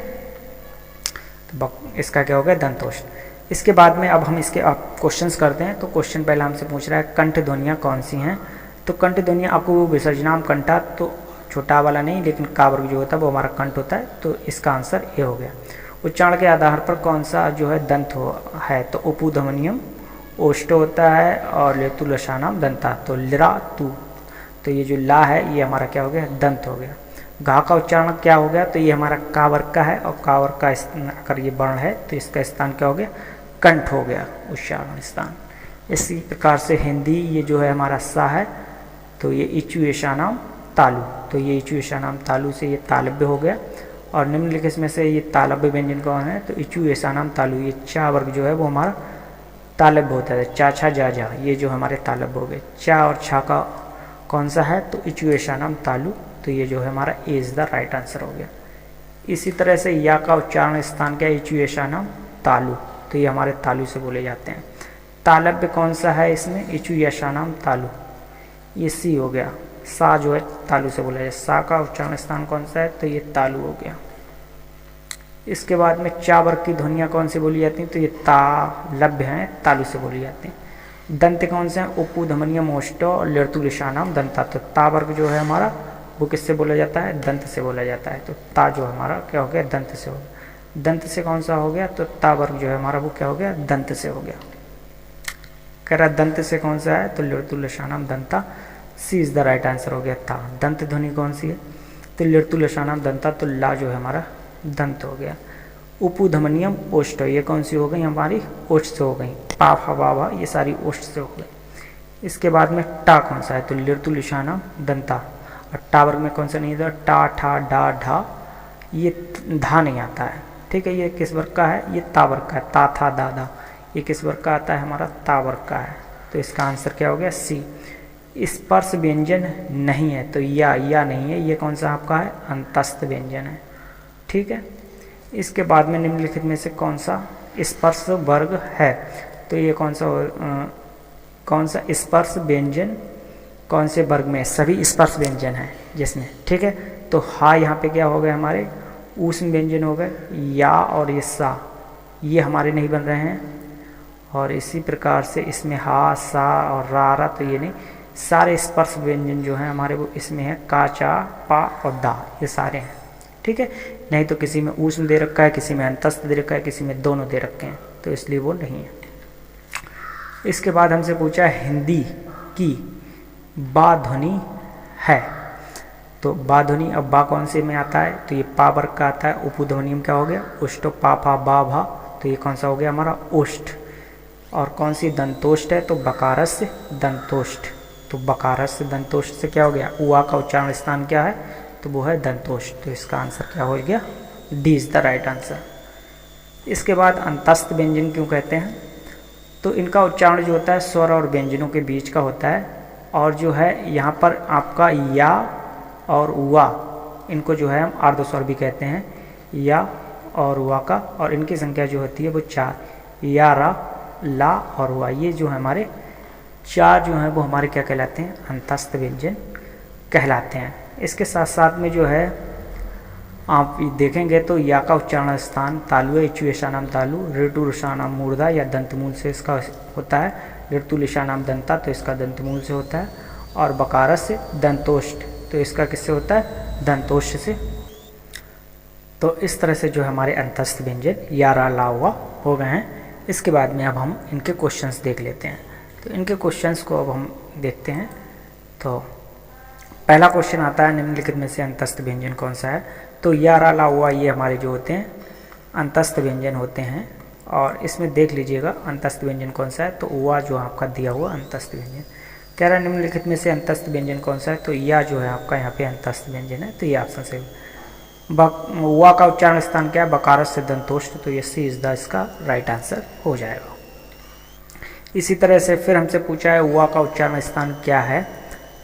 तो इसका क्या हो गया दंतोष्ट। इसके बाद में अब हम इसके क्वेश्चंस करते हैं। तो क्वेश्चन पहला हमसे पूछ रहा है कंठ ध्वनियाँ कौन सी हैं। तो कंठ ध्वनियाँ आपको वो विसर्जनाम कंठा, तो छोटा वाला नहीं लेकिन का वर्ग जो होता है वो हमारा कंठ होता है, तो इसका आंसर ये हो गया। उच्चारण के आधार पर कौन सा जो है दंत है, तो उपुध्वनियम ओष्ट होता है और लेतु लशानाम दंता, तो लिरा तू, तो ये जो ला है ये हमारा क्या हो गया दंत हो गया। घा का उच्चारण क्या हो गया, तो ये हमारा का वर्ग का है और का वर्ग का अगर ये वर्ण है तो इसका स्थान क्या हो गया कंठ हो गया उच्चारण स्थान। इसी प्रकार से हिंदी ये जो है हमारा सा है, तो ये इचु ईशानाम तालु, तो ये इचु ईशानाम तालु से ये तालव्य हो गया। और निम्नलिखित में से ये तालव्य व्यंजन कौन है, तो इचु ईशानाम तालु, ये चा वर्ग जो है वो हमारा तालव्य होता है। चा छा जा जा ये जो हमारे तालव्य हो गए। चा और छा का कौन सा है, तो इचु ईशानाम तालु, तो ये जो है हमारा ए इज द राइट आंसर हो गया। इसी तरह से या का उच्चारण स्थान क्या है, इचु ईशानाम तालु, तो ये हमारे तालु से बोले जाते हैं। तालव्य कौन सा है इसमें, इचु ईशानाम तालु, ये सी हो गया। सा जो है तालु से बोला जाए। सा का उच्चारण स्थान कौन सा है, तो ये तालु हो गया। इसके बाद में चा वर्ग की ध्वनियाँ कौन सी बोली जाती हैं, तो ये तालव्य हैं, तालु से बोली जाती हैं। दंत कौन से हैं, उपु धमनियम ओष्ट और लृतु लिशानाम दंता, तो ता वर्ग जो है हमारा वो किससे बोला जाता है, दंत से बोला जाता है। तो ता जो हमारा क्या हो गया दंत से हो गया। दंत से कौन सा हो गया, तो ता वर्ग जो है हमारा वो क्या हो गया दंत से हो गया। कह रहा दंत से कौन सा है, तो लृतु लिशानाम दंता, सी इज द राइट आंसर हो गया था। दंत ध्वनि कौन सी है, तो लृतु लिशानाम दंता, तो ला जो है हमारा दंत हो गया। उपुधमनियम ओष्ट, ये कौन सी हो गई हमारी ओष्ट से हो गई। पा फा बा भा ये सारी ओष्ट से हो गई। इसके बाद में टा कौन सा है, तो लृतु लिशानाम दंता, और टा वर्ग में कौन सा नहीं था, टा ठा डा ढा, ये धा नहीं आता है। ठीक है, ये किस वर्ग का है, ये ता वर्ग का है। ता था दा दा ये किस वर्ग का आता है, हमारा ता वर्ग का है। तो इसका आंसर क्या हो गया सी। स्पर्श व्यंजन नहीं है, तो या नहीं है, ये कौन सा आपका है अंतस्थ व्यंजन है। ठीक है, इसके बाद में निम्नलिखित में से कौन सा स्पर्श वर्ग है, तो ये कौन सा स्पर्श व्यंजन कौन से वर्ग में, सभी स्पर्श व्यंजन है जिसमें। ठीक है, तो हा यहाँ पे क्या हो गए हमारे ऊष्म व्यंजन हो गए। या और ये सा ये हमारे नहीं बन रहे हैं, और इसी प्रकार से इसमें हा सा और रा तो ये नहीं, सारे स्पर्श व्यंजन जो हैं हमारे वो इसमें है। का चा पा और दा ये सारे हैं। ठीक है, नहीं तो किसी में ऊष्म दे रखा है, किसी में अंतस्थ दे रखा है, किसी में दोनों दे रखे हैं, तो इसलिए वो नहीं है। इसके बाद हमसे पूछा हिंदी की बा ध्वनि है, तो बा ध्वनि अब बा कौन से में आता है, तो ये पा वर्ग का आता है। उपुध्वनि में क्या हो गया उष्टो पा फा बा भा, तो ये कौन सा हो गया हमारा ओष्ठ। और कौन सी दंतोष्ट है, तो बकारस दंतोष्ट, तो बकारस से दंतोष्ट से क्या हो गया उआ का उच्चारण स्थान क्या है, तो वो है दंतोष्ट, तो इसका आंसर क्या हो गया D is the right answer. इसके बाद अंतस्थ व्यंजन क्यों कहते हैं, तो इनका उच्चारण जो होता है स्वर और व्यंजनों के बीच का होता है, और जो है यहाँ पर आपका या और उआ इनको जो है हम अर्ध स्वर भी कहते हैं, या और उआ का, और इनकी संख्या जो होती है वो 4, या रा ला और हुआ, ये जो है हमारे 4 जो हैं वो हमारे क्या कहलाते हैं अंतस्थ व्यंजन कहलाते हैं। इसके साथ साथ में जो है आप देखेंगे तो या का उच्चारण स्थान तालु है, इचु ईशानाम तालु, ऋतु ऋषानाम मूर्धा या दंतमूल से इसका होता है, ऋतु लिशानाम दंता तो इसका दंतमूल से होता है, और बकारस से दंतोष्ट तो इसका किससे होता है दंतोष्ट से। तो इस तरह से जो हमारे अंतस्थ व्यंजन या रा ला हुआ हो गए हैं। इसके बाद में अब हम इनके क्वेश्चंस देख लेते हैं। तो इनके क्वेश्चंस को अब हम देखते हैं। तो पहला क्वेश्चन आता है निम्नलिखित में से अंतस्थ व्यंजन कौन सा है, तो या रा ला हुआ ये हमारे जो होते हैं अंतस्थ व्यंजन होते हैं, और इसमें देख लीजिएगा अंतस्थ व्यंजन कौन सा है, तो हुआ जो आपका दिया हुआ अंतस्थ व्यंजन कह रहा है निम्नलिखित में से अंतस्थ व्यंजन कौन सा है, तो या जो है आपका यहाँ पे अंतस्थ व्यंजन है, तो ये ऑप्शन से हुआ का उच्चारण स्थान क्या है बकारस से दंतोष्ट, तो ये सी इज द इसका राइट आंसर हो जाएगा। इसी तरह से फिर हमसे पूछा है हुआ का उच्चारण स्थान क्या है,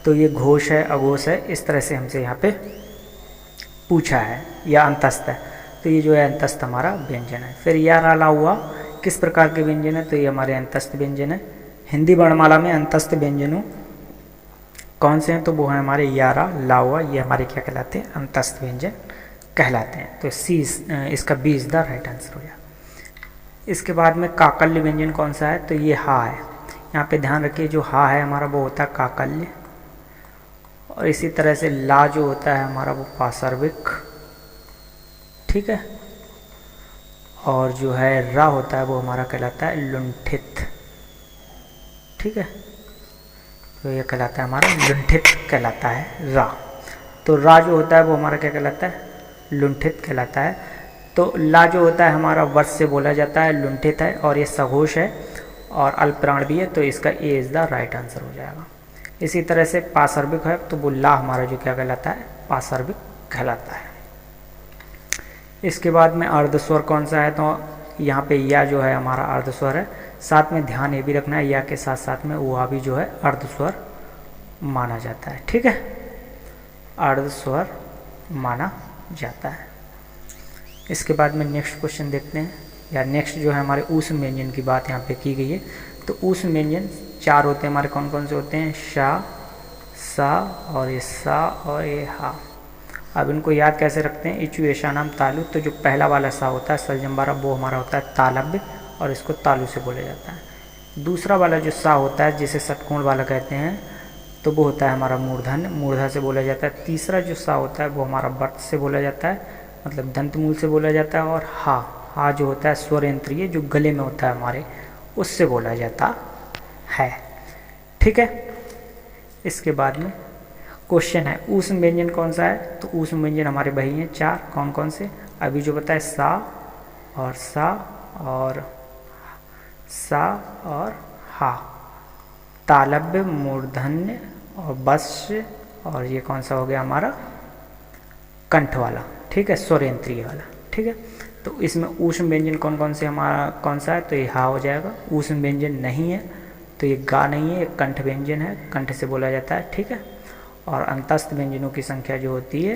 तो ये घोष है, अघोष है, इस तरह से हमसे यहाँ पे पूछा है, या अंतस्थ है, तो ये जो है अंतस्थ हमारा व्यंजन है। फिर या रा ला हुआ किस प्रकार के व्यंजन है, तो ये हमारे अंतस्थ व्यंजन है। हिंदी वर्णमाला में अंतस्थ व्यंजनों कौन से हैं, तो वो हैं हमारे या रा ला हुआ, ये हमारे क्या कहलाते हैं, अंतस्थ व्यंजन कहलाते हैं। तो सी इसका B is the right answer हो जाएगा। इसके बाद में काकल्य व्यंजन कौन सा है, तो ये हा है। यहाँ पे ध्यान रखिए, जो हा है हमारा वो होता है काकल्य, और इसी तरह से ला जो होता है हमारा वो पार्श्विक, ठीक है, और जो है रा होता है वो हमारा कहलाता है लुंठित, ठीक है, तो ये कहलाता है हमारा लुंठित कहलाता है रा। तो रा जो होता है वो हमारा क्या कहलाता है, लुंठित कहलाता है। तो ला जो होता है हमारा वर्ष से बोला जाता है, लुंठित है, और ये सघोष है और अल्पप्राण भी है, तो इसका A is the right answer हो जाएगा। इसी तरह से पार्श्विक है, तो वो ला हमारा जो क्या कहलाता है, पार्श्विक कहलाता है। इसके बाद में अर्धस्वर कौन सा है, तो यहाँ पे या जो है हमारा अर्धस्वर है। साथ में ध्यान ये भी रखना है, या के साथ साथ में वह भी जो है अर्धस्वर माना जाता है, ठीक है, अर्धस्वर माना जाता है। इसके बाद में नेक्स्ट क्वेश्चन देखते हैं, या नेक्स्ट जो है हमारे ऊष्म व्यंजन की बात यहाँ पे की गई है। तो ऊष्म व्यंजन 4 होते हैं हमारे, कौन कौन से होते हैं, शा, सा और ये सा और ये हा। अब इनको याद कैसे रखते हैं, इचु ऐशा नाम तालु, तो जो पहला वाला सा होता है सलजम्बारा, वो हमारा होता है तालव्य, और इसको तालु से बोला जाता है। दूसरा वाला जो सा होता है जिसे षटकोण वाला कहते हैं, तो वो होता है हमारा मूर्धन्य, मूर्धा से बोला जाता है। तीसरा जो सा होता है वो हमारा वर्त से बोला जाता है, मतलब दंतमूल से बोला जाता है। और हा जो होता है स्वर यंत्रीय, जो गले में होता है हमारे, उससे बोला जाता है, ठीक है। इसके बाद में क्वेश्चन है ऊष्म व्यंजन कौन सा है, तो ऊष्म व्यंजन हमारे वही हैं 4, कौन कौन से, अभी जो बताए सा और हा, तालव्य, मूर्धन्य और वश्य, और ये कौन सा हो गया हमारा कंठ वाला, ठीक है, स्वर यंत्रीय वाला, ठीक है। तो इसमें ऊष्म व्यंजन कौन कौन से हमारा कौन सा है, तो ये हा हो जाएगा। ऊष्म व्यंजन नहीं है, तो ये गा नहीं है, ये कंठ व्यंजन है, कंठ से बोला जाता है, ठीक है। और अंतस्थ व्यंजनों की संख्या जो होती है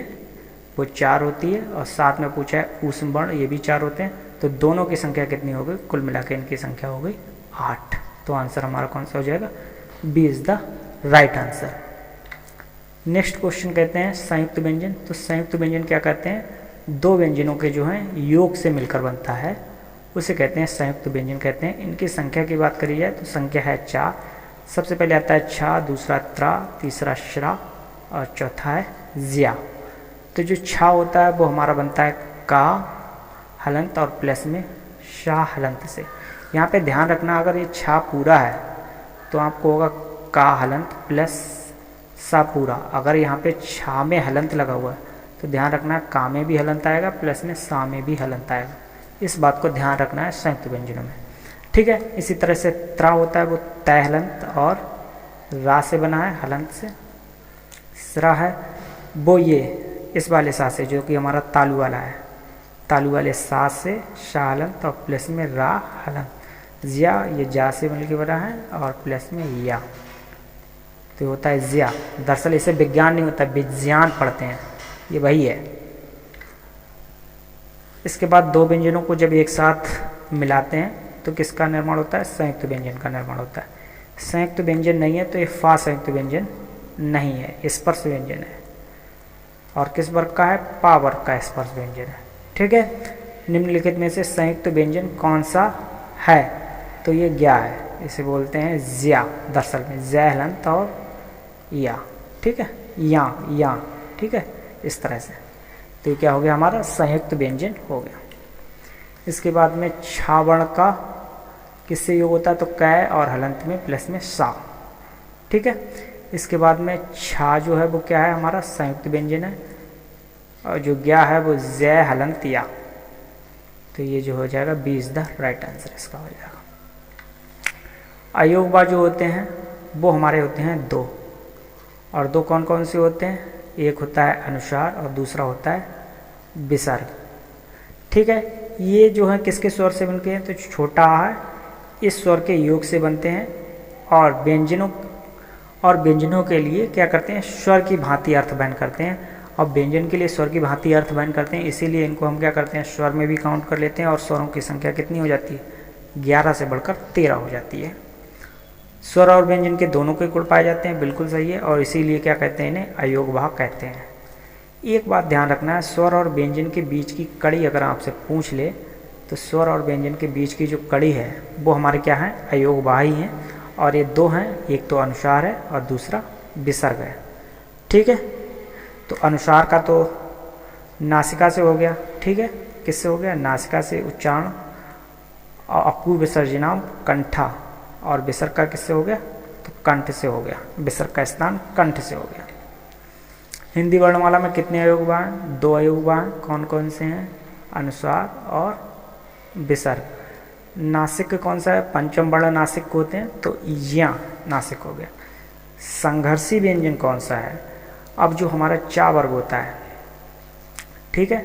वो 4 होती है, और साथ में पूछा है ऊष्म वर्ण, ये भी 4 होते हैं। तो दोनों की संख्या कितनी हो गई, कुल मिला के इनकी संख्या हो गई 8। तो आंसर हमारा कौन सा हो जाएगा, B is the right answer. Next question कहते हैं संयुक्त व्यंजन। तो संयुक्त व्यंजन क्या कहते हैं, 2 व्यंजनों के जो हैं योग से मिलकर बनता है, उसे कहते हैं संयुक्त व्यंजन कहते हैं। इनकी संख्या की बात करी जाए तो संख्या है 4। सबसे पहले आता है छा, दूसरा त्रा, तीसरा श्रा और चौथा है ज्या। तो जो छा होता है वो हमारा बनता है का हलंत और प्लस में शाह हलंत से। यहाँ पे ध्यान रखना, अगर ये छा पूरा है तो आपको होगा का हलंत प्लस सा पूरा। अगर यहाँ पे छा में हलंत लगा हुआ है तो ध्यान रखना है का में भी हलंत आएगा, प्लस में सा में भी हलंत आएगा। इस बात को ध्यान रखना है संयुक्त व्यंजनों में, ठीक है। इसी तरह से त्रा होता है वो तय हलंत और रा से बना है, हलंत से। स्रा है वो ये इस वाले सा से, जो कि हमारा तालु वाला है, तालु वाले सा से शाह हलंत और प्लस में रा हलंत। ज्या ये जा से मिलकर बना है और प्लस में या, तो होता है ज्या। दरअसल इसे विज्ञान नहीं होता, विज्ञान पढ़ते हैं, ये वही है। इसके बाद 2 व्यंजनों को जब एक साथ मिलाते हैं तो किसका निर्माण होता है, संयुक्त व्यंजन का निर्माण होता है। संयुक्त व्यंजन नहीं है तो ये फा संयुक्त व्यंजन नहीं है, स्पर्श व्यंजन है। और किस वर्ग का है, पा वर्ग का स्पर्श व्यंजन है, ठीक है। निम्नलिखित में से संयुक्त व्यंजन कौन सा है, तो ये ज्ञा है, इसे बोलते हैं ज्या। दरअसल में जय हलंत और या, ठीक है, या, ठीक है, इस तरह से। तो ये क्या हो गया, हमारा संयुक्त व्यंजन हो गया। इसके बाद में छा वर्ण का किससे योग होता है, तो कै और हलंत में प्लस में सा, ठीक है। इसके बाद में छा जो है वो क्या है, हमारा संयुक्त व्यंजन है, और जो ज्ञा है वो जय हलंत या। तो ये जो हो जाएगा B is the right answer, इसका हो जाएगा। अयोगवा जो होते हैं वो हमारे होते हैं 2, और 2 कौन कौन से होते हैं, एक होता है अनुसार और दूसरा होता है विसर्ग, ठीक है। ये जो है किसके स्वर से बनते हैं, तो छोटा है इस स्वर के योग से बनते हैं। और व्यंजनों और व्यंजनों के लिए क्या करते हैं, स्वर की भांति अर्थ बयान करते हैं। अब व्यंजन के लिए स्वर की भांति अर्थ बयान करते हैं, इसीलिए इनको हम क्या करते हैं, स्वर में भी काउंट कर लेते हैं और स्वरों की संख्या कितनी हो जाती है, 11 से बढ़कर 13 हो जाती है। स्वर और व्यंजन के दोनों के गुण पाए जाते हैं, बिल्कुल सही है, और इसीलिए क्या कहते हैं, इन्हें अयोग भाग कहते हैं। एक बात ध्यान रखना है, स्वर और व्यंजन के बीच की कड़ी अगर आपसे पूछ ले तो स्वर और व्यंजन के बीच की जो कड़ी है वो हमारे क्या है, अयोग भाग ही हैं, और ये दो हैं, एक तो अनुसार है और दूसरा विसर्ग है। ठीक है, तो अनुसार का तो नासिका से हो गया, ठीक है, किससे हो गया, नासिका से उच्चारण, अपूर्व विसर्जनाम कंठा, और विसर्ग का किससे हो गया, तो कंठ से हो गया, विसर्ग का स्थान कंठ से हो गया। हिंदी वर्णमाला में कितने अयोग भाग हैं, 2 अयोग भाग, कौन कौन से हैं, अनुस्वार और विसर्ग। नासिक कौन सा है, पंचम वर्ण नासिक होते हैं, तो या नासिक हो गया। संघर्षी व्यंजन कौन सा है, अब जो हमारा चा वर्ग होता है, ठीक है,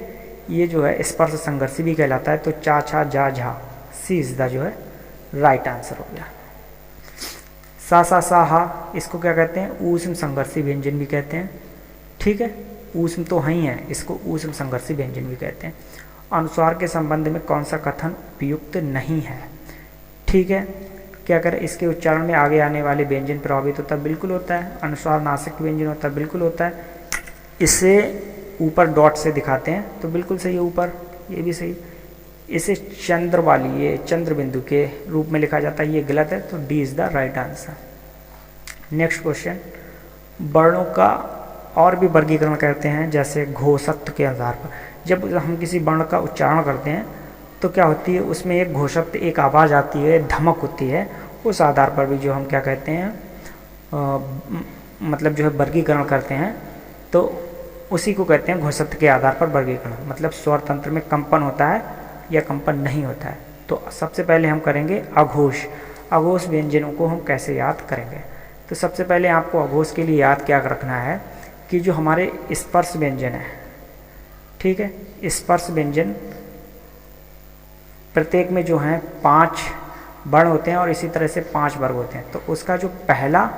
ये जो है स्पर्श संघर्षी भी कहलाता है, तो चा छा जा झा सी इज द जो है राइट आंसर हो गया। सा हा, इसको क्या कहते हैं, ऊष्म संघर्षी व्यंजन भी कहते हैं। ठीक है, ऊष्म तो है ही है, इसको ऊष्म संघर्षी व्यंजन भी कहते हैं। अनुस्वार के संबंध में कौन सा कथन उपयुक्त नहीं है, ठीक है, क्या करें, इसके उच्चारण में आगे आने वाले व्यंजन प्रभावित होता है, बिल्कुल होता है। अनुस्वार नासिक व्यंजन होता है, बिल्कुल होता है। इसे ऊपर डॉट से दिखाते हैं तो बिल्कुल सही है, ऊपर ये भी सही। इसे चंद्र वाली, ये चंद्र बिंदु के रूप में लिखा जाता है, ये गलत है, तो D is the right answer. Next question, वर्णों का और भी वर्गीकरण करते हैं, जैसे घोषत्व के आधार पर। जब हम किसी वर्ण का उच्चारण करते हैं तो क्या होती है, उसमें एक घोषत्व, एक आवाज़ आती है, धमक होती है, उस आधार पर भी जो हम क्या कहते हैं, मतलब जो है वर्गीकरण करते हैं, तो उसी को कहते हैं घोषत्व के आधार पर वर्गीकरण। मतलब स्वर तंत्र में कंपन होता है या कंपन नहीं होता है। तो सबसे पहले हम करेंगे अघोष। अघोष व्यंजनों को हम कैसे याद करेंगे, तो सबसे पहले आपको अघोष के लिए याद क्या रखना है कि जो हमारे स्पर्श व्यंजन है, ठीक है, स्पर्श व्यंजन प्रत्येक में जो हैं 5 वर्ण होते हैं और इसी तरह से 5 वर्ग होते हैं। तो उसका जो पहला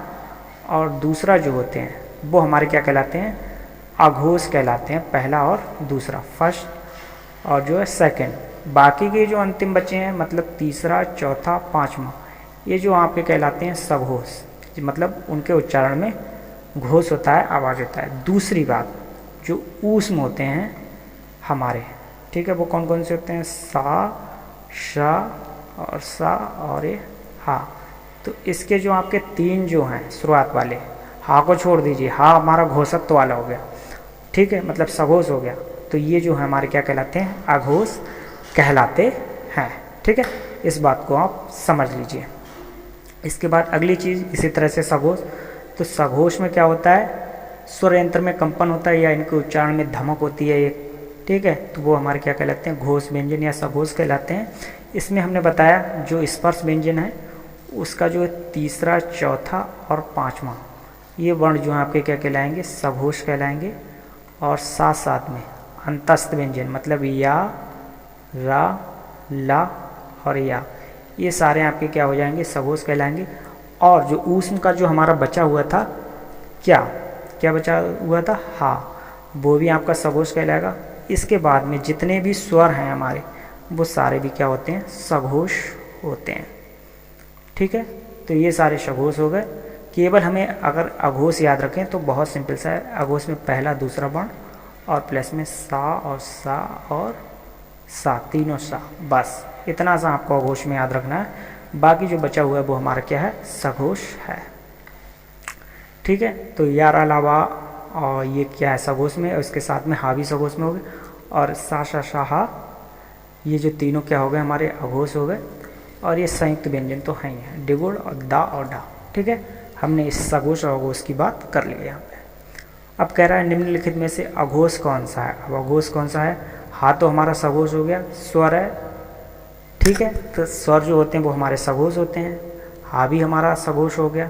और दूसरा जो होते हैं वो हमारे क्या कहलाते हैं, अघोष कहलाते हैं, पहला और दूसरा, फर्स्ट और जो है सेकंड। बाकी के जो अंतिम बचे हैं, मतलब तीसरा, चौथा, पांचवा, ये जो आपके कहलाते हैं सघोष, मतलब उनके उच्चारण में घोष होता है, आवाज़ होता है। दूसरी बात, जो ऊष्म होते हैं हमारे, ठीक है, वो कौन कौन से होते हैं, सा, शा और सा और ये हा। तो इसके जो आपके 3 जो हैं शुरुआत वाले, हा को छोड़ दीजिए, हा हमारा घोषत्व वाला हो गया, ठीक है, मतलब सघोष हो गया। तो ये जो है हमारे क्या कहलाते हैं, अघोष कहलाते हैं। ठीक है, इस बात को आप समझ लीजिए। इसके बाद अगली चीज़ इसी तरह से सघोष। तो सघोष में क्या होता है, स्वर यंत्र में कंपन होता है या इनके उच्चारण में धमक होती है एक, ठीक है, तो वो हमारे क्या कहलाते हैं, घोष व्यंजन या सघोष कहलाते हैं। इसमें हमने बताया जो स्पर्श व्यंजन है उसका जो तीसरा, चौथा और पांचवा ये वर्ण जो है आपके क्या कहलाएंगे, सघोष कहलाएंगे। और साथ साथ में अंतस्थ व्यंजन, मतलब या, रा, ला और या, ये सारे आपके क्या हो जाएंगे, सघोष कहलाएंगे। और जो ऊष्म का जो हमारा बचा हुआ था, क्या बचा हुआ था, हा, वो भी आपका सघोष कहलाएगा। इसके बाद में जितने भी स्वर हैं हमारे वो सारे भी क्या होते हैं, सघोष होते हैं। ठीक है, तो ये सारे सघोष हो गए। केवल हमें अगर अघोष याद रखें तो बहुत सिंपल सा है, अघोष में पहला दूसरा वर्ण और प्लस में सा और सा और सा, तीनों सा, बस इतना सा आपको अघोष में याद रखना है। बाकी जो बचा हुआ है वो हमारा क्या है, सघोष है। ठीक है, तो यार अलावा और ये क्या है सघोष में, और इसके साथ में हा भी सघोष में हो गए, और सा शा शा हा, ये जो तीनों क्या हो गए हमारे अघोष हो गए। और ये संयुक्त व्यंजन तो है ही है, डिगुड़ और दा और डा। ठीक है, हमने इस सघोष और अघोष की बात कर ली है यहाँ पे। अब कह रहा है निम्नलिखित में से अघोष कौन सा है। अब अघोष कौन सा है, हा तो हमारा सघोष हो गया, स्वर है, ठीक है, तो स्वर जो होते हैं वो हमारे सघोष होते हैं। हा भी हमारा सघोष हो गया,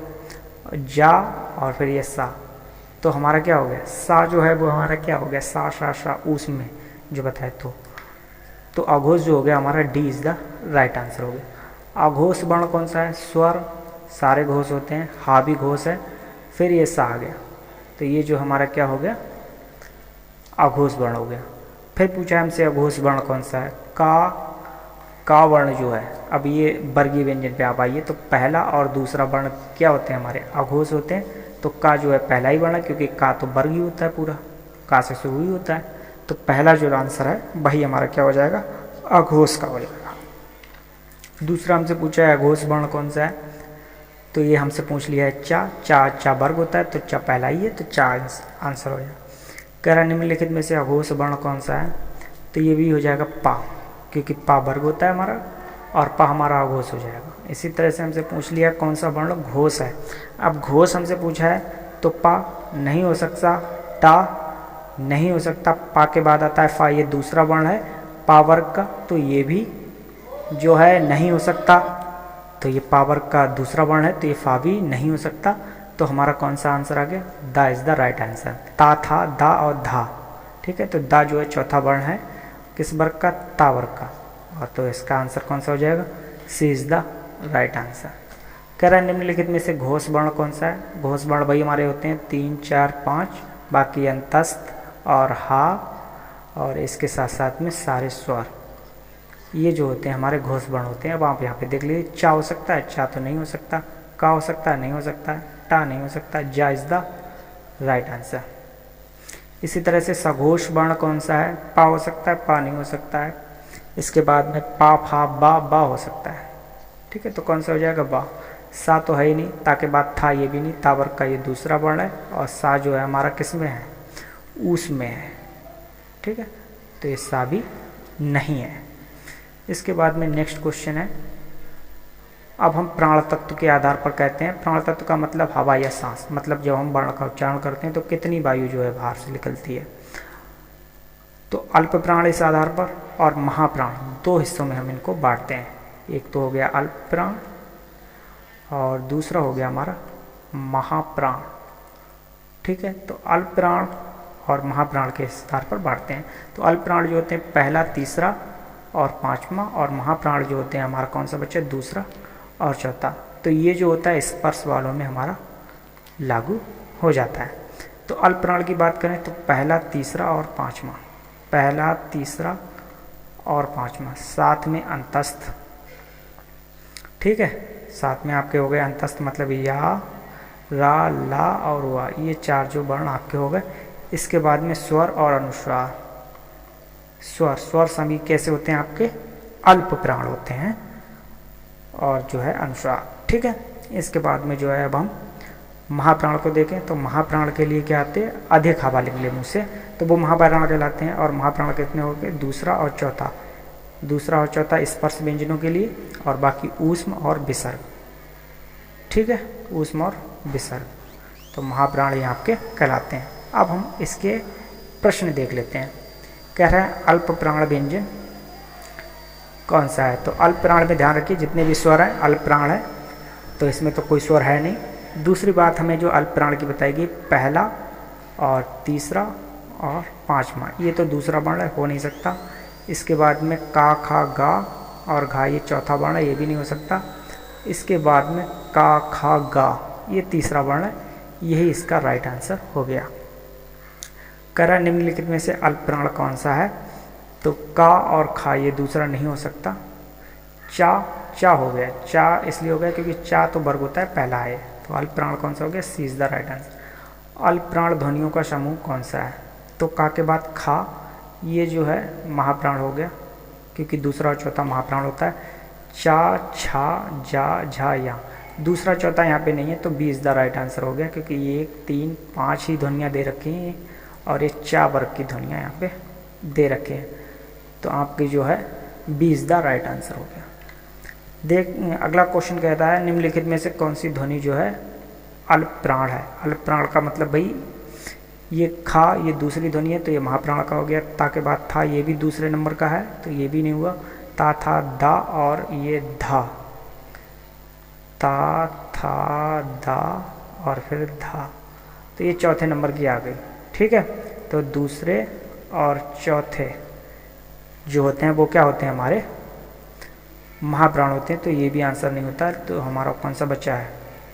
जा और फिर ये सा, तो हमारा क्या हो गया, सा जो है वो हमारा क्या हो गया, सा शा शा ऊष्म में जो बताए। तो अघोष जो हो गया हमारा, D is the right answer हो गया। अघोष वर्ण कौन सा है, स्वर, सारे घोष होते हैं, हा भी घोष है, फिर ये सा आ गया, तो ये जो हमारा क्या हो गया, अघोष वर्ण हो गया। फिर पूछा हमसे अघोष वर्ण कौन सा है, का वर्ण जो है। अब ये वर्गीय व्यंजन पे आप आइए, तो पहला और दूसरा वर्ण क्या होते हैं हमारे, अघोष होते हैं। तो का जो है पहला ही वर्ण है, क्योंकि का तो वर्ग ही होता है, पूरा का से शुरू ही होता है। तो पहला जो आंसर है वही हमारा क्या हो जाएगा, अघोष का हो जाएगा। दूसरा हमसे पूछा है अघोष वर्ण कौन सा है, तो ये हमसे पूछ लिया है चा वर्ग होता है, तो चा पहला ही है, तो चा आंसर हो जाएगा। कह रहा निम्नलिखित में से अघोष वर्ण कौन सा है, तो ये भी हो जाएगा पा, क्योंकि पा वर्ग होता है हमारा, और पा हमारा अघोष हो जाएगा। इसी तरह से हमसे पूछ लिया कौन सा वर्ण घोष है। अब घोष हमसे पूछा है, तो पा नहीं हो सकता, टा नहीं हो सकता, पा के बाद आता है फा, ये दूसरा वर्ण है पा वर्ग का, तो ये भी जो है नहीं हो सकता। तो ये पा वर्ग का दूसरा वर्ण है, तो ये फा भी नहीं हो सकता। तो हमारा कौन सा आंसर आ गया, दा इज़ द राइट आंसर। ता, था, दा और धा, ठीक है। तो दा जो है चौथा वर्ण है किस वर्ग का, ता वर्ग का, और तो इसका आंसर कौन सा हो जाएगा, सी इज़ द राइट आंसर। कह रहा है निम्नलिखित में से घोष वर्ण कौन सा है। घोष वर्ण भाई हमारे होते हैं 3, 4, 5, बाकी अंतस्थ और हा, और इसके साथ साथ में सारे स्वर, ये जो होते हैं हमारे घोष वर्ण होते हैं। अब आप यहाँ पे देख लीजिए, चा हो सकता है, चा तो नहीं हो सकता, का हो सकता है, नहीं हो सकता है, टा नहीं हो सकता, जा इज़ द राइट आंसर। इसी तरह से सघोष वर्ण कौन सा है, पा हो सकता है, पा नहीं हो सकता है। इसके बाद में पा, फा, बा हो सकता है, ठीक है। तो कौन सा हो जाएगा, बा। सा तो है ही नहीं, ता के बाद था, ये भी नहीं, ता वर्ग का ये दूसरा वर्ण है, और सा जो है हमारा किस में है, ऊस में है, ठीक है। तो ये सा भी नहीं है। इसके बाद में नेक्स्ट क्वेश्चन है, अब हम प्राण तत्व के आधार पर कहते हैं। प्राण तत्व का मतलब हवा या सांस, मतलब जब हम वर्ण का उच्चारण करते हैं तो कितनी वायु जो है बाहर से निकलती है। तो अल्प प्राण इस आधार पर, और महाप्राण, दो हिस्सों में हम इनको बांटते हैं। एक तो हो गया अल्प प्राण, और दूसरा हो गया हमारा महाप्राण, ठीक है। तो अल्प प्राण और महाप्राण के आधार पर बांटते हैं। तो अल्प प्राण जो होते हैं पहला, तीसरा और पांचवा, और महाप्राण जो होते हैं हमारा कौन सा बच्चा, दूसरा और चौथा। तो ये जो होता है स्पर्श वालों में हमारा लागू हो जाता है। तो अल्प प्राण की बात करें तो पहला, तीसरा और पांचवा, पहला, तीसरा और पांचवा, साथ में अंतस्थ, ठीक है। साथ में आपके हो गए अंतस्थ, मतलब या, रा, ला और वा, ये चार जो वर्ण आपके हो गए। इसके बाद में स्वर और अनुस्वार। स्वर सभी कैसे होते हैं आपके, अल्प प्राण होते हैं, और जो है अनुस्वार, ठीक है। इसके बाद में जो है अब हम महाप्राण को देखें, तो महाप्राण के लिए क्या आते हैं, अधिक हवा निकले मुँह से, तो वो महाप्राण कहलाते हैं। और महाप्राण कितने हो गए, दूसरा और चौथा, दूसरा और चौथा स्पर्श व्यंजनों के लिए, और बाकी ऊष्म और विसर्ग, ठीक है, ऊष्म और विसर्ग। तो महाप्राण ये आपके कहलाते हैं। अब हम इसके प्रश्न देख लेते हैं। कह रहे हैं अल्प प्राण व्यंजन कौन सा है। तो अल्प प्राण में ध्यान रखिए, जितने भी स्वर हैं अल्प प्राण है, तो इसमें तो कोई स्वर है नहीं। दूसरी बात हमें जो अल्प प्राण की बताएगी, पहला और तीसरा और पांचवा, ये तो दूसरा वर्ण है, हो नहीं सकता। इसके बाद में का, खा, गा और घा, ये चौथा वर्ण है, ये भी नहीं हो सकता। इसके बाद में का, खा, गा, ये तीसरा वर्ण है, यही इसका राइट आंसर हो गया। कह रहा निम्नलिखित में से अल्प प्राण कौन सा है। तो का और खा ये दूसरा नहीं हो सकता। चा हो गया, चा इसलिए हो गया क्योंकि चा तो वर्ग होता है, पहला है। तो अल्प प्राण कौन सा हो गया, सी इज द राइट आंसर। अल्प प्राण ध्वनियों का समूह कौन सा है। तो का के बाद खा, ये जो है महाप्राण हो गया, क्योंकि दूसरा और चौथा महाप्राण होता है। चा, छा, जा, झा, या, दूसरा चौथा यहाँ पे नहीं है, तो B is the right answer हो गया, क्योंकि 1, 3, 5 ही ध्वनियाँ दे रखी हैं, और ये चा वर्ग की ध्वनियाँ यहाँ पे दे रखे हैं। तो आपकी जो है B is the right answer हो गया। अगला क्वेश्चन कहता है निम्नलिखित में से कौन सी ध्वनि जो है अल्प प्राण है। अल्प प्राण का मतलब भाई ये खा, ये दूसरी ध्वनि है, तो ये महाप्राण का हो गया। ता के बाद था, ये भी दूसरे नंबर का है, तो ये भी नहीं हुआ। ता, था, दा और ये धा, ता, था, दा और फिर धा, तो ये चौथे नंबर की आ गई, ठीक है। तो दूसरे और चौथे जो होते हैं वो क्या होते हैं, हमारे महाप्राण होते हैं, तो ये भी आंसर नहीं होता। तो हमारा कौन सा बच्चा है,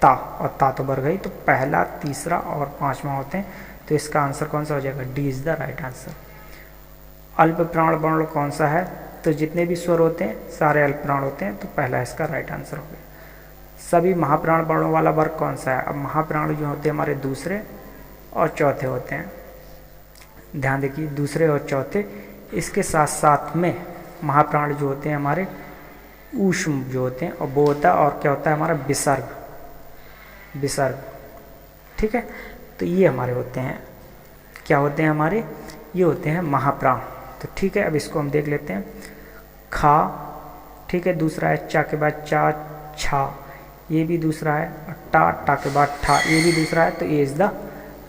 ता, और ता तो बढ़ गई, तो पहला, तीसरा और पांचवा होते हैं। तो इसका आंसर कौन सा हो जाएगा? D is the right answer. अल्प प्राण वर्ण कौन सा है? तो जितने भी स्वर होते हैं सारे अल्प प्राण होते हैं, तो पहला इसका राइट आंसर हो गया। सभी महाप्राण वर्णों वाला वर्ग कौन सा है? अब महाप्राण जो होते हैं हमारे दूसरे और चौथे होते हैं, ध्यान देखिए, दूसरे और चौथे। इसके साथ साथ में महाप्राण जो होते हैं हमारे ऊष्म जो होते हैं, और वो होता है, और क्या होता है हमारा? विसर्ग, विसर्ग, ठीक है। तो ये हमारे होते हैं, क्या होते हैं हमारे? ये होते हैं महाप्राण। तो ठीक है, अब इसको हम देख लेते हैं। खा, ठीक है, दूसरा है। चा के बाद चा, छा, ये भी दूसरा है। और टा, टा के बाद ठा, ये भी दूसरा है। तो ये इज़ द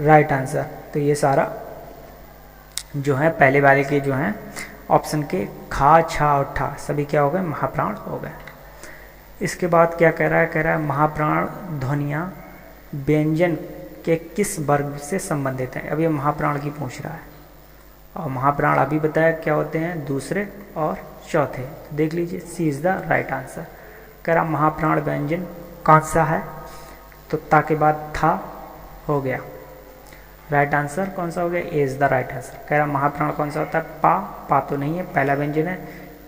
राइट आंसर। तो ये सारा जो है पहले वाले के जो हैं ऑप्शन के खा, छा और ठा सभी क्या हो गए? महाप्राण हो गए। इसके बाद क्या कह रहा है? कह रहा है महाप्राण ध्वनियाँ व्यंजन के किस वर्ग से संबंधित हैं। अब ये महाप्राण की पूछ रहा है, और महाप्राण अभी बताया क्या होते हैं? दूसरे और चौथे। तो देख लीजिए, सी इज़ द राइट आंसर। कह रहा महाप्राण व्यंजन कौन सा है? तो ता के बाद था हो गया, राइट आंसर कौन सा हो गया? A is the right answer. कह रहा महाप्राण कौन सा होता है? पा, पा तो नहीं है, पहला व्यंजन है।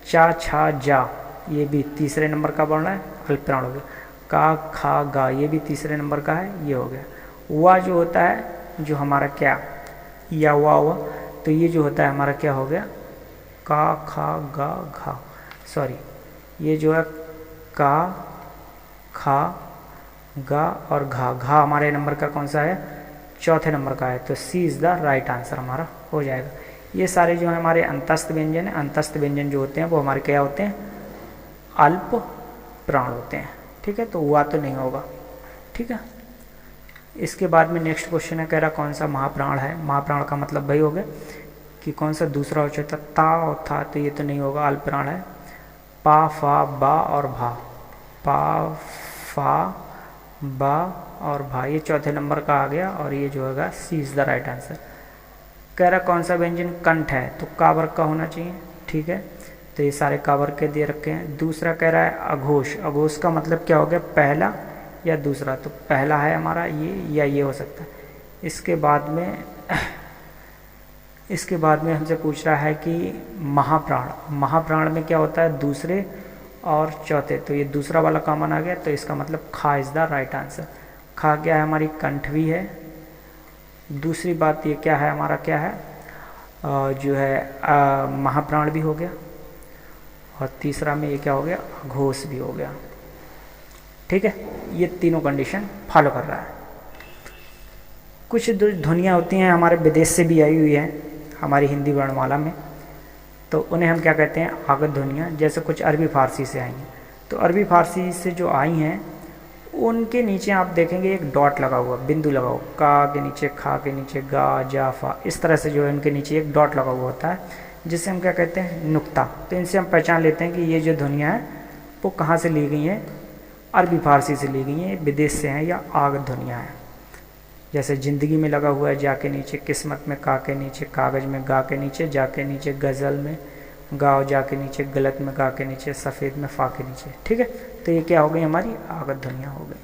चा, छा, जा, ये भी तीसरे नंबर का वर्ण है, अल्प प्राण हो गया। का, खा, गा, ये भी तीसरे नंबर का है, ये हो गया। वा जो होता है जो हमारा क्या, या वा, तो ये जो होता है हमारा क्या हो गया? का, खा, गा, घा, सॉरी, ये जो है का, खा, गा और घा, घा हमारे नंबर का कौन सा है? चौथे नंबर का है। तो सी इज़ द राइट आंसर हमारा हो जाएगा। ये सारे जो है हमारे अंतस्थ व्यंजन है। अंतस्थ व्यंजन जो होते हैं वो हमारे क्या होते हैं? अल्प प्राण होते हैं, ठीक है। तो हुआ तो नहीं होगा, ठीक है। इसके बाद में नेक्स्ट क्वेश्चन है, कह रहा कौन सा महाप्राण है? महाप्राण का मतलब भाई हो गया कि कौन सा दूसरा हो जाता? ता और था, तो ये तो नहीं होगा, अल्प प्राण है। पा, फा, बा और भा, पा, फा, बा और भा, ये चौथे नंबर का आ गया, और ये जो होगा सी इज़ द राइट आंसर। कह रहा कौन सा व्यंजन कंठ है? तो का वर्ग का होना चाहिए, ठीक है। तो ये सारे का वर्ग के दे रखे हैं। दूसरा कह रहा है अघोष। अघोष का मतलब क्या हो गया? पहला या दूसरा, तो पहला है हमारा ये, या ये हो सकता है। इसके बाद में हमसे पूछ रहा है कि महाप्राण, महाप्राण में क्या होता है? दूसरे और चौथे, तो ये दूसरा वाला कॉमन आ गया, तो इसका मतलब खा इज़ द राइट आंसर। खा क्या है? हमारी कंठ भी है। दूसरी बात ये क्या है हमारा? क्या है जो है महाप्राण भी हो गया, और तीसरा में ये क्या हो गया? अघोष भी हो गया, ठीक है। ये तीनों कंडीशन फॉलो कर रहा है। कुछ ध्वनियाँ होती हैं हमारे विदेश से भी आई हुई हैं हमारी हिंदी वर्णमाला में, तो उन्हें हम क्या कहते हैं? आगत ध्वनियाँ। जैसे कुछ अरबी फारसी से आई हैं, तो अरबी फारसी से जो आई हैं उनके नीचे आप देखेंगे एक डॉट लगा हुआ, बिंदु लगा हुआ, का के नीचे, खा के नीचे, गा, जा, फा, इस तरह से जो है उनके नीचे एक डॉट लगा हुआ होता है, जिसे हम क्या कहते हैं? नुक्ता। तो इनसे हम पहचान लेते हैं कि ये जो ध्वनियाँ हैं वो कहाँ से ली गई हैं? अरबी फारसी से ली गई हैं, विदेश से हैं, या आगत ध्वनियाँ हैं। जैसे ज़िंदगी में लगा हुआ है जा के नीचे, किस्मत में का के नीचे, कागज़ में गा के नीचे, जा के नीचे, गज़ल में गाओ जा के नीचे, गलत में गा के नीचे, सफ़ेद में फा के नीचे, ठीक है। तो ये क्या हो गई? हमारी आगत ध्वनियाँ हो गई।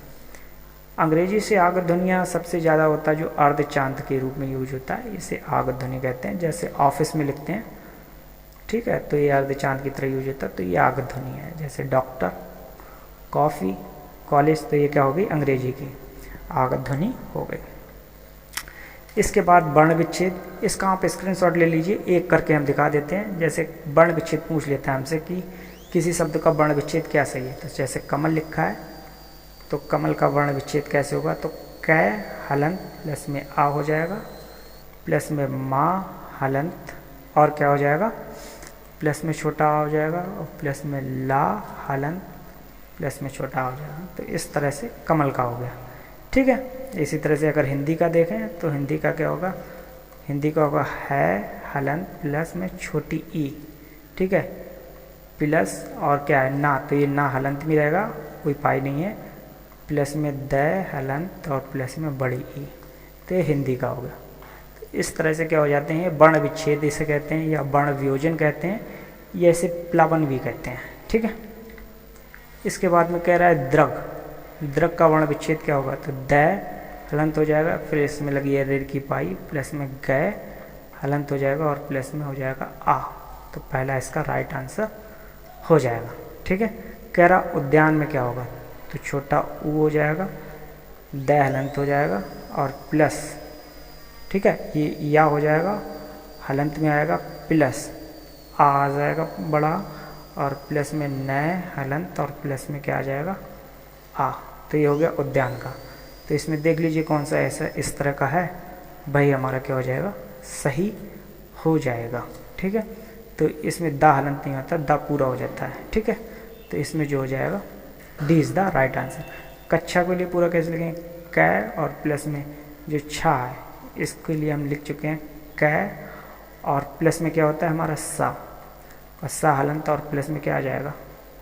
अंग्रेजी से आगत ध्वनियाँ सबसे ज़्यादा होता है जो अर्धचांद के रूप में यूज होता है, इसे आगत ध्वनि कहते हैं। जैसे ऑफिस में लिखते हैं, ठीक है, तो ये अर्धचांद की तरह यूज होता है, तो ये आगत ध्वनि है। जैसे डॉक्टर, कॉफ़ी, कॉलेज, तो ये क्या हो गई? अंग्रेजी की आगत ध्वनि हो गई। इसके बाद वर्ण विच्छेद, इसका आप स्क्रीनशॉट ले लीजिए, एक करके हम दिखा देते हैं। जैसे वर्ण विच्छेद पूछ लेते हैं हमसे कि किसी शब्द का वर्ण विच्छेद क्या सही है, तो जैसे कमल लिखा है, तो कमल का वर्ण विच्छेद कैसे होगा? तो कै हलंत प्लस में आ हो जाएगा, प्लस में माँ हलंत, और क्या हो जाएगा? प्लस में छोटा आ हो जाएगा, और प्लस में ला हलंत प्लस में छोटा आ हो जाएगा। तो इस तरह से कमल का हो गया, ठीक है। इसी तरह से अगर हिंदी का देखें तो हिंदी का क्या होगा? हिंदी का होगा है हलंत प्लस में छोटी ई, ठीक है, प्लस और क्या है? ना, तो ये ना हलंत में रहेगा, कोई पाई नहीं है, प्लस में द हलंत और प्लस में बड़ी ई, तो ये हिंदी का होगा। तो इस तरह से क्या हो जाते हैं? वर्ण विच्छेद इसे कहते हैं, या वर्ण वियोजन कहते हैं, या इसे प्लावन भी कहते हैं, ठीक है। इसके बाद में कह रहा है द्रग। द्रक का वर्ण विच्छेद क्या होगा, तो द हलंत हो जाएगा, फिर इसमें लगी है ऋण की पाई, प्लस में गए हलंत हो जाएगा और प्लस में हो जाएगा आ। तो पहला इसका राइट आंसर हो जाएगा। ठीक है, कह रहा उद्यान में क्या होगा, तो छोटा ऊ हो जाएगा, द हलंत हो जाएगा और प्लस, ठीक है, ये या हो जाएगा, हलंत में आएगा प्लस आ जाएगा बड़ा, और प्लस में नए हलंत और प्लस में क्या आ जाएगा आ। तो ये हो गया उद्यान का। तो इसमें देख लीजिए कौन सा ऐसा इस तरह का है, भाई हमारा क्या हो जाएगा, सही हो जाएगा। ठीक है, तो इसमें दा हलंत नहीं होता, दा पूरा हो जाता है। ठीक है, तो इसमें जो हो जाएगा D is the right answer. कक्षा के लिए पूरा कैसे लिखेंगे, कै और प्लस में जो छा है इसके लिए हम लिख चुके हैं कै, और प्लस में क्या होता है हमारा सा, और सा हलंत और प्लस में क्या आ जाएगा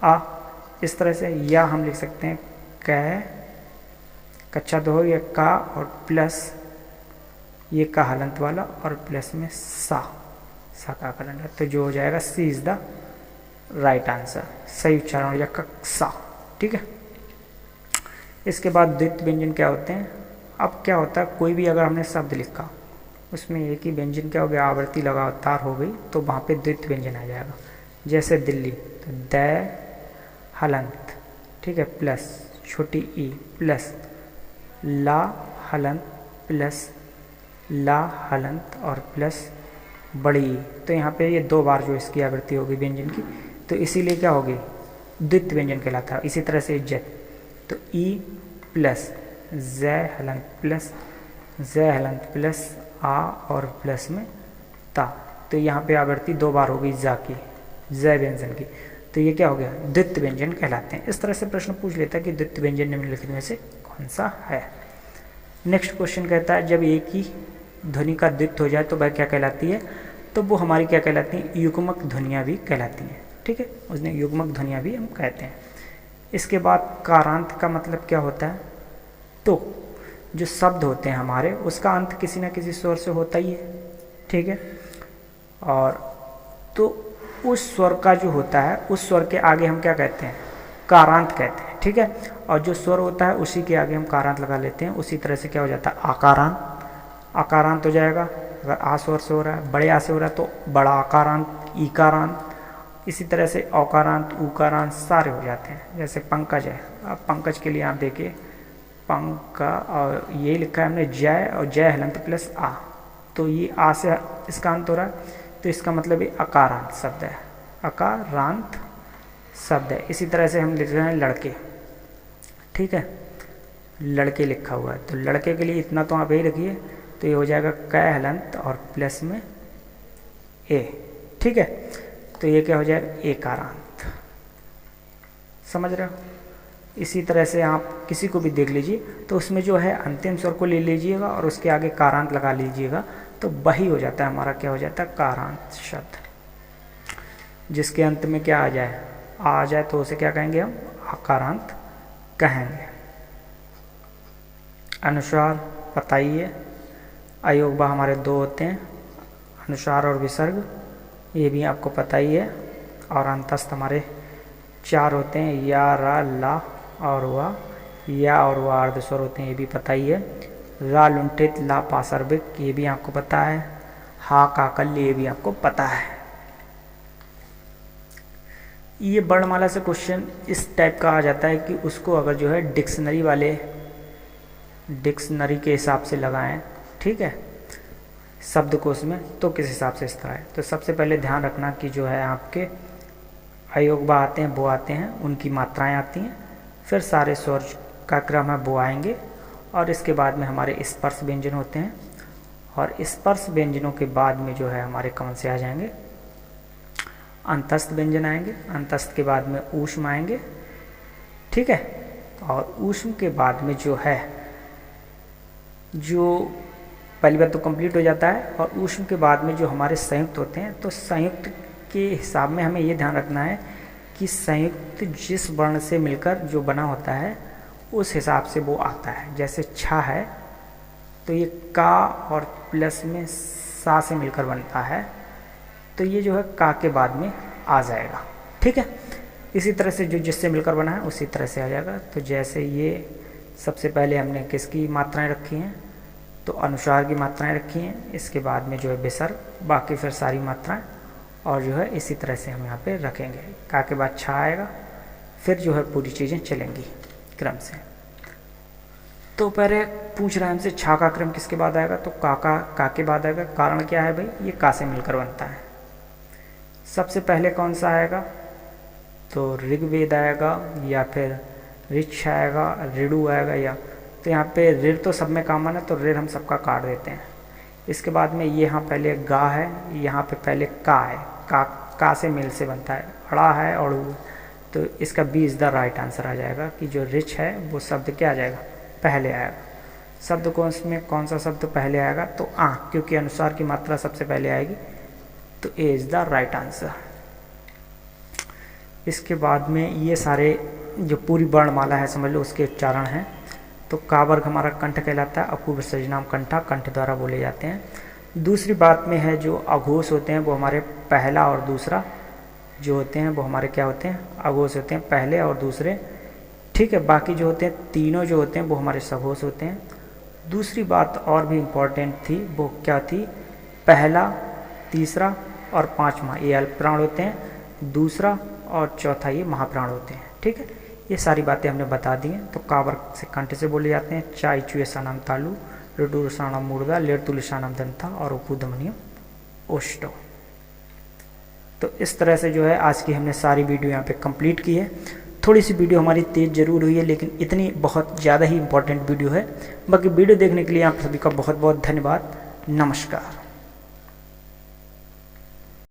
आ। इस तरह से या हम लिख सकते हैं कै, कक्षा दो हो गया का, और प्लस ये का हलंत वाला और प्लस में सा का हलंत, तो जो हो जाएगा सी इज़ द राइट आंसर, सही उच्चारण हो जाएगा सा। ठीक है, इसके बाद द्वितीय व्यंजन क्या होते हैं। अब क्या होता है, कोई भी अगर हमने शब्द लिखा उसमें एक ही व्यंजन क्या हो गया, आवृत्ति लगातार हो गई, तो वहाँ पे द्वितीय व्यंजन आ जाएगा। जैसे दिल्ली, तो द हलंत, ठीक है, प्लस छोटी ई प्लस ला हलंत प्लस ला हलंत और प्लस बड़ी ई। तो यहाँ पे ये दो बार जो इसकी आवृत्ति होगी व्यंजन की, तो इसीलिए क्या होगी, द्वितीय व्यंजन कहलाता है। इसी तरह से इज्जत, तो ई प्लस ज हलंत प्लस आ और प्लस में ता, तो यहाँ पे आवृत्ति दो बार हो गई जा की, ज व्यंजन की, तो ये क्या हो गया, द्वितीय व्यंजन कहलाते हैं। इस तरह से प्रश्न पूछ लेता है कि द्वितीय व्यंजन निम्नलिखित में से कौन सा है। नेक्स्ट क्वेश्चन कहता है जब एक ही ध्वनि का द्वित्व हो जाए तो वह क्या कहलाती है, तो वो हमारी क्या कहलाती है, युग्मक ध्वनियाँ भी कहलाती हैं। ठीक है, उसने युग्मक ध्वनियाँ भी हम कहते हैं। इसके बाद कारांत का मतलब क्या होता है, तो जो शब्द होते हैं हमारे उसका अंत किसी न किसी स्वर से होता ही है। ठीक है, और तो उस स्वर का जो होता है उस स्वर के आगे हम क्या कहते हैं, कारांत कहते हैं। ठीक है, और जो स्वर होता है उसी के आगे हम कारांत लगा लेते हैं। उसी तरह से क्या हो जाता है, आकारांत, आकारांत हो जाएगा। अगर आ स्वर से हो रहा है, बड़े आ से हो रहा है तो बड़ा आकारांत, ईकारांत। इसी तरह से औकारांत, ऊकारांत सारे हो जाते हैं। जैसे पंकज है, अब पंकज के लिए आप देखिए पंका, और ये लिखा है हमने जय, और जय हलंत प्लस आ, तो ये आ से इसका अंत हो रहा है, तो इसका मतलब ये अकारांत शब्द है, अकारांत शब्द है। इसी तरह से हम लिख रहे हैं लड़के। ठीक है, लड़के लिखा हुआ है, तो लड़के के लिए इतना तो आप यही रखिए, तो ये हो जाएगा कै हलंत और प्लस में ए। ठीक है, तो ये क्या हो जाएगा, एकारांत। समझ रहे हो। इसी तरह से आप किसी को भी देख लीजिए तो उसमें जो है अंतिम स्वर को ले लीजिएगा और उसके आगे कारांत लगा लीजिएगा, तो वही हो जाता है हमारा, क्या हो जाता है, कारांत शब्द। जिसके अंत में क्या आ जाए तो उसे क्या कहेंगे हम, आकारांत कहेंगे। अनुस्वार बताइए, अयोगबा हमारे दो होते हैं, अनुस्वार और विसर्ग, ये भी आपको पता ही है। और अंतस्थ हमारे चार होते हैं, या, रा, ला और वा। या और वा अर्धस्वर होते हैं, ये भी पता ही है। रा लुंठित, ला पासर्बिक, ये भी आपको पता है। हा काकल, ये भी आपको पता है। ये वर्णमाला से क्वेश्चन इस टाइप का आ जाता है कि उसको अगर जो है डिक्शनरी के हिसाब से लगाएं, ठीक है, शब्दकोश में, तो किस हिसाब से इस तरह है। तो सबसे पहले ध्यान रखना कि जो है आपके अयोगबा आते हैं, वो आते हैं, उनकी मात्राएं आती हैं, फिर सारे स्वर का क्रम है वो आएंगे, और इसके बाद में हमारे स्पर्श व्यंजन होते हैं, और स्पर्श व्यंजनों के बाद में जो है हमारे कौन से आ जाएंगे, अंतस्थ व्यंजन आएंगे। अंतस्थ के बाद में ऊष्म आएंगे। ठीक है, और ऊष्म के बाद में जो है, जो पहली बार तो कंप्लीट हो जाता है, और ऊष्म के बाद में जो हमारे संयुक्त होते हैं, तो संयुक्त के हिसाब में हमें ये ध्यान रखना है कि संयुक्त जिस वर्ण से मिलकर जो बना होता है उस हिसाब से वो आता है। जैसे छा है तो ये का और प्लस में सा से मिलकर बनता है, तो ये जो है का के बाद में आ जाएगा। ठीक है, इसी तरह से जो जिससे मिलकर बना है उसी तरह से आ जाएगा। तो जैसे ये सबसे पहले हमने किसकी मात्राएं रखी हैं, तो अनुसार की मात्राएं रखी हैं, इसके बाद में जो है विसर्ग, बाकी फिर सारी मात्राएं, और जो है इसी तरह से हम यहाँ पे रखेंगे। का के बाद छा आएगा, फिर जो है पूरी चीज़ें चलेंगी क्रम से। तो पहले पूछ रहा है हमसे छा का क्रम किसके बाद आएगा, तो का के बाद आएगा। कारण क्या है भाई, ये का से मिलकर बनता है। सबसे पहले कौन सा आएगा, तो ऋग्वेद आएगा, या फिर ऋक्ष आएगा, ऋडु आएगा, या तो यहाँ पे ऋ तो सब में कॉमन है, तो ऋ हम सबका काट देते हैं। इसके बाद में ये यहाँ पहले गा है, यहाँ पे पहले का है, का से मिल से बनता है, अड़ा है और तो इसका B is the right answer आ जाएगा कि जो रिच है वो शब्द क्या आ जाएगा, पहले आएगा। शब्द कौन सा शब्द पहले आएगा, तो क्योंकि अनुसार की मात्रा सबसे पहले आएगी, तो A is the right answer. इसके बाद में ये सारे जो पूरी वर्णमाला है समझ लो उसके उच्चारण हैं। तो का वर्ग हमारा कंठ कहलाता है, अपूर्व सृजनाम कंठा, कंठ द्वारा बोले जाते हैं। दूसरी बात में है जो अघोष होते हैं वो हमारे पहला और दूसरा जो होते हैं वो हमारे क्या होते हैं, अघोष होते हैं, पहले और दूसरे, ठीक है। बाकी जो होते हैं तीनों जो होते हैं वो हमारे सघोष होते हैं। दूसरी बात और भी इम्पॉर्टेंट थी, वो क्या थी, पहला, तीसरा और पांचवा ये अल्पप्राण होते हैं, दूसरा और चौथा ये महाप्राण होते हैं, ठीक है। ये सारी बातें हमने बता दी हैं। तो का वर्ग से कंठ से बोले जाते हैं, चाई चुएसानाम तालु, ऋडुरसानाम मूर्धा, लेरतुलिशानाम दंता और उपुदमनियम ओष्टो। तो इस तरह से जो है आज की हमने सारी वीडियो यहाँ पे कंप्लीट की है। थोड़ी सी वीडियो हमारी तेज जरूर हुई है, लेकिन इतनी बहुत ज़्यादा ही इंपॉर्टेंट वीडियो है। बाकी वीडियो देखने के लिए आप सभी का बहुत बहुत धन्यवाद। नमस्कार।